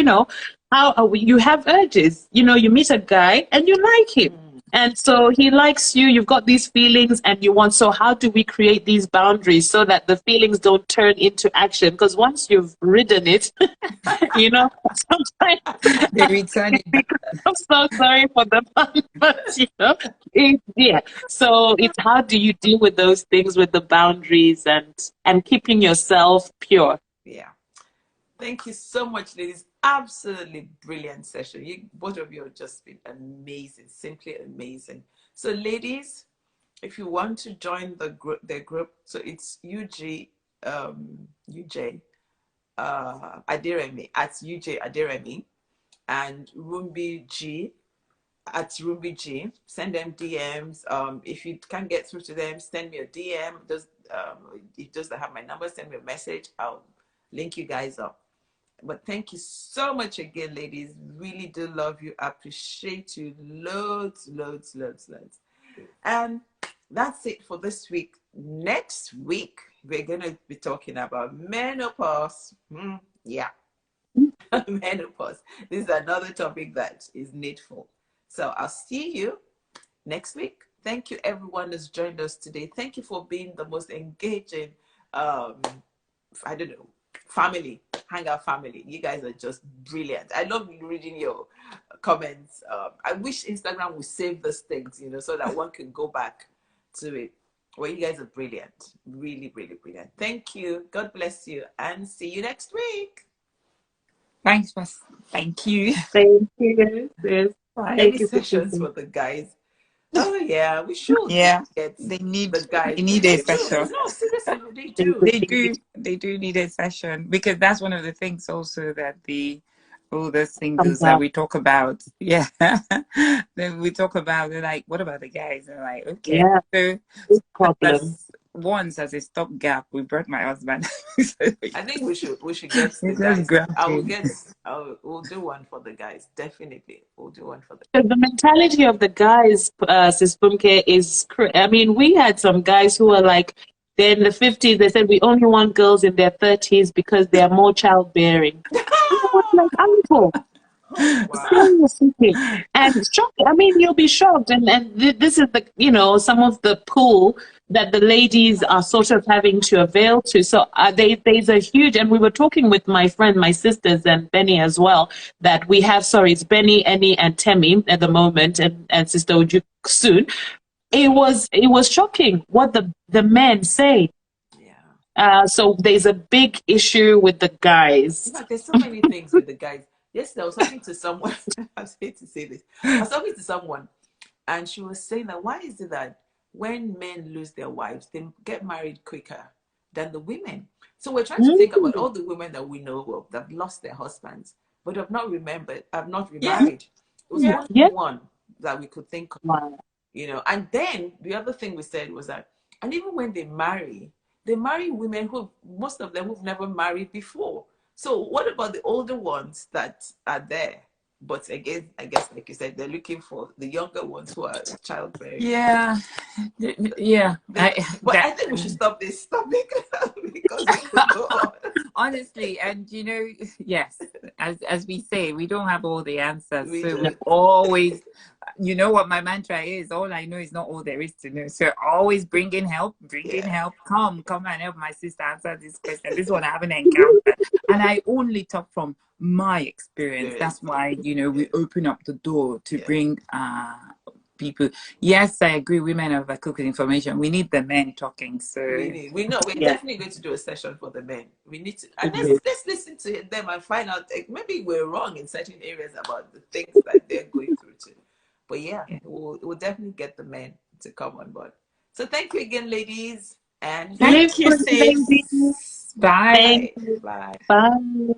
how you have urges. You meet a guy and you like him. And so he likes you, you've got these feelings and you want, so how do we create these boundaries so that the feelings don't turn into action? Because once you've ridden it, sometimes they return it back. I'm so sorry for the fun, but so it's how do you deal with those things, with the boundaries and keeping yourself pure. Yeah. Thank you so much, ladies. Absolutely brilliant session. Both of you have just been amazing, simply amazing. So, ladies, if you want to join the group, so it's UJ Aderemi at UJ Aderemi, and Rumbi G at Rumbi G. Send them DMs. If you can't get through to them, send me a DM. If does have my number, send me a message. I'll link you guys up. But thank you so much again, ladies. Really do love you. Appreciate you loads. And that's it for this week. Next week, we're going to be talking about menopause. menopause. This is another topic that is needful. So I'll see you next week. Thank you, everyone who's joined us today. Thank you for being the most engaging, I don't know, family, Hangout family. You guys are just brilliant. I love reading your comments. I wish Instagram would save those things, so that one can go back to it. Well, you guys are brilliant. Really, really brilliant. Thank you. God bless you. And see you next week. Thanks, Miss. Thank you. Thank you. Yes. Any sessions for the guys? Oh yeah, we should. Yeah, Get they need the guys. they need a session. No, seriously, they do. They do need a session, because that's one of the things also that all the singles that we talk about. Yeah. Then we talk about, they're like, what about the guys? And like, okay. Yeah. So problem. once as a stopgap, we brought my husband. So I think we should get the guys. We'll do one for the guys. Definitely. We'll do one for the guys. The mentality of the guys, Sis Bumke, is, I mean, we had some guys who were like, they're in the 50s, they said we only want girls in their 30s because they are more childbearing. I was like, uncle. Seriously. And shocked. I mean, you'll be shocked. And this is the, some of the pool that the ladies are sort of having to avail to. So there's a huge, and we were talking with my friend, my sisters, and Benny as well, that we have, it's Benny, Annie, and Temi at the moment, and Sister Uju soon. It was shocking what the men say. Yeah. So there's a big issue with the guys. In fact, there's so many things with the guys. Yesterday, I was talking to someone. I hate to say this. I was talking to someone, and she was saying that why is it that when men lose their wives, they get married quicker than the women? So we're trying to think about all the women that we know of that have lost their husbands, but have not remarried. Yeah. It was only one that we could think of. Wow. And then the other thing we said was that, and even when they marry women most of them who've never married before. So what about the older ones that are there? But again, I guess, like you said, they're looking for the younger ones who are childbearing. Yeah. Yeah. I think we should stop this topic because we could go on. Honestly, and yes, as we say, we don't have all the answers. We always, what my mantra is, all I know is not all there is to know. So always bring in help. Come and help my sister answer this question. This one I haven't encountered. And I only talk from my experience. That's why, we open up the door to bring people. Yes, I agree. Women overcook with information. We need the men talking. So we know we're definitely going to do a session for the men. We need to, and let's listen to them and find out. Maybe we're wrong in certain areas about the things that they're going through too. But we'll definitely get the men to come on board. So thank you again, ladies, and thank you, sis. Bye. Bye. Bye.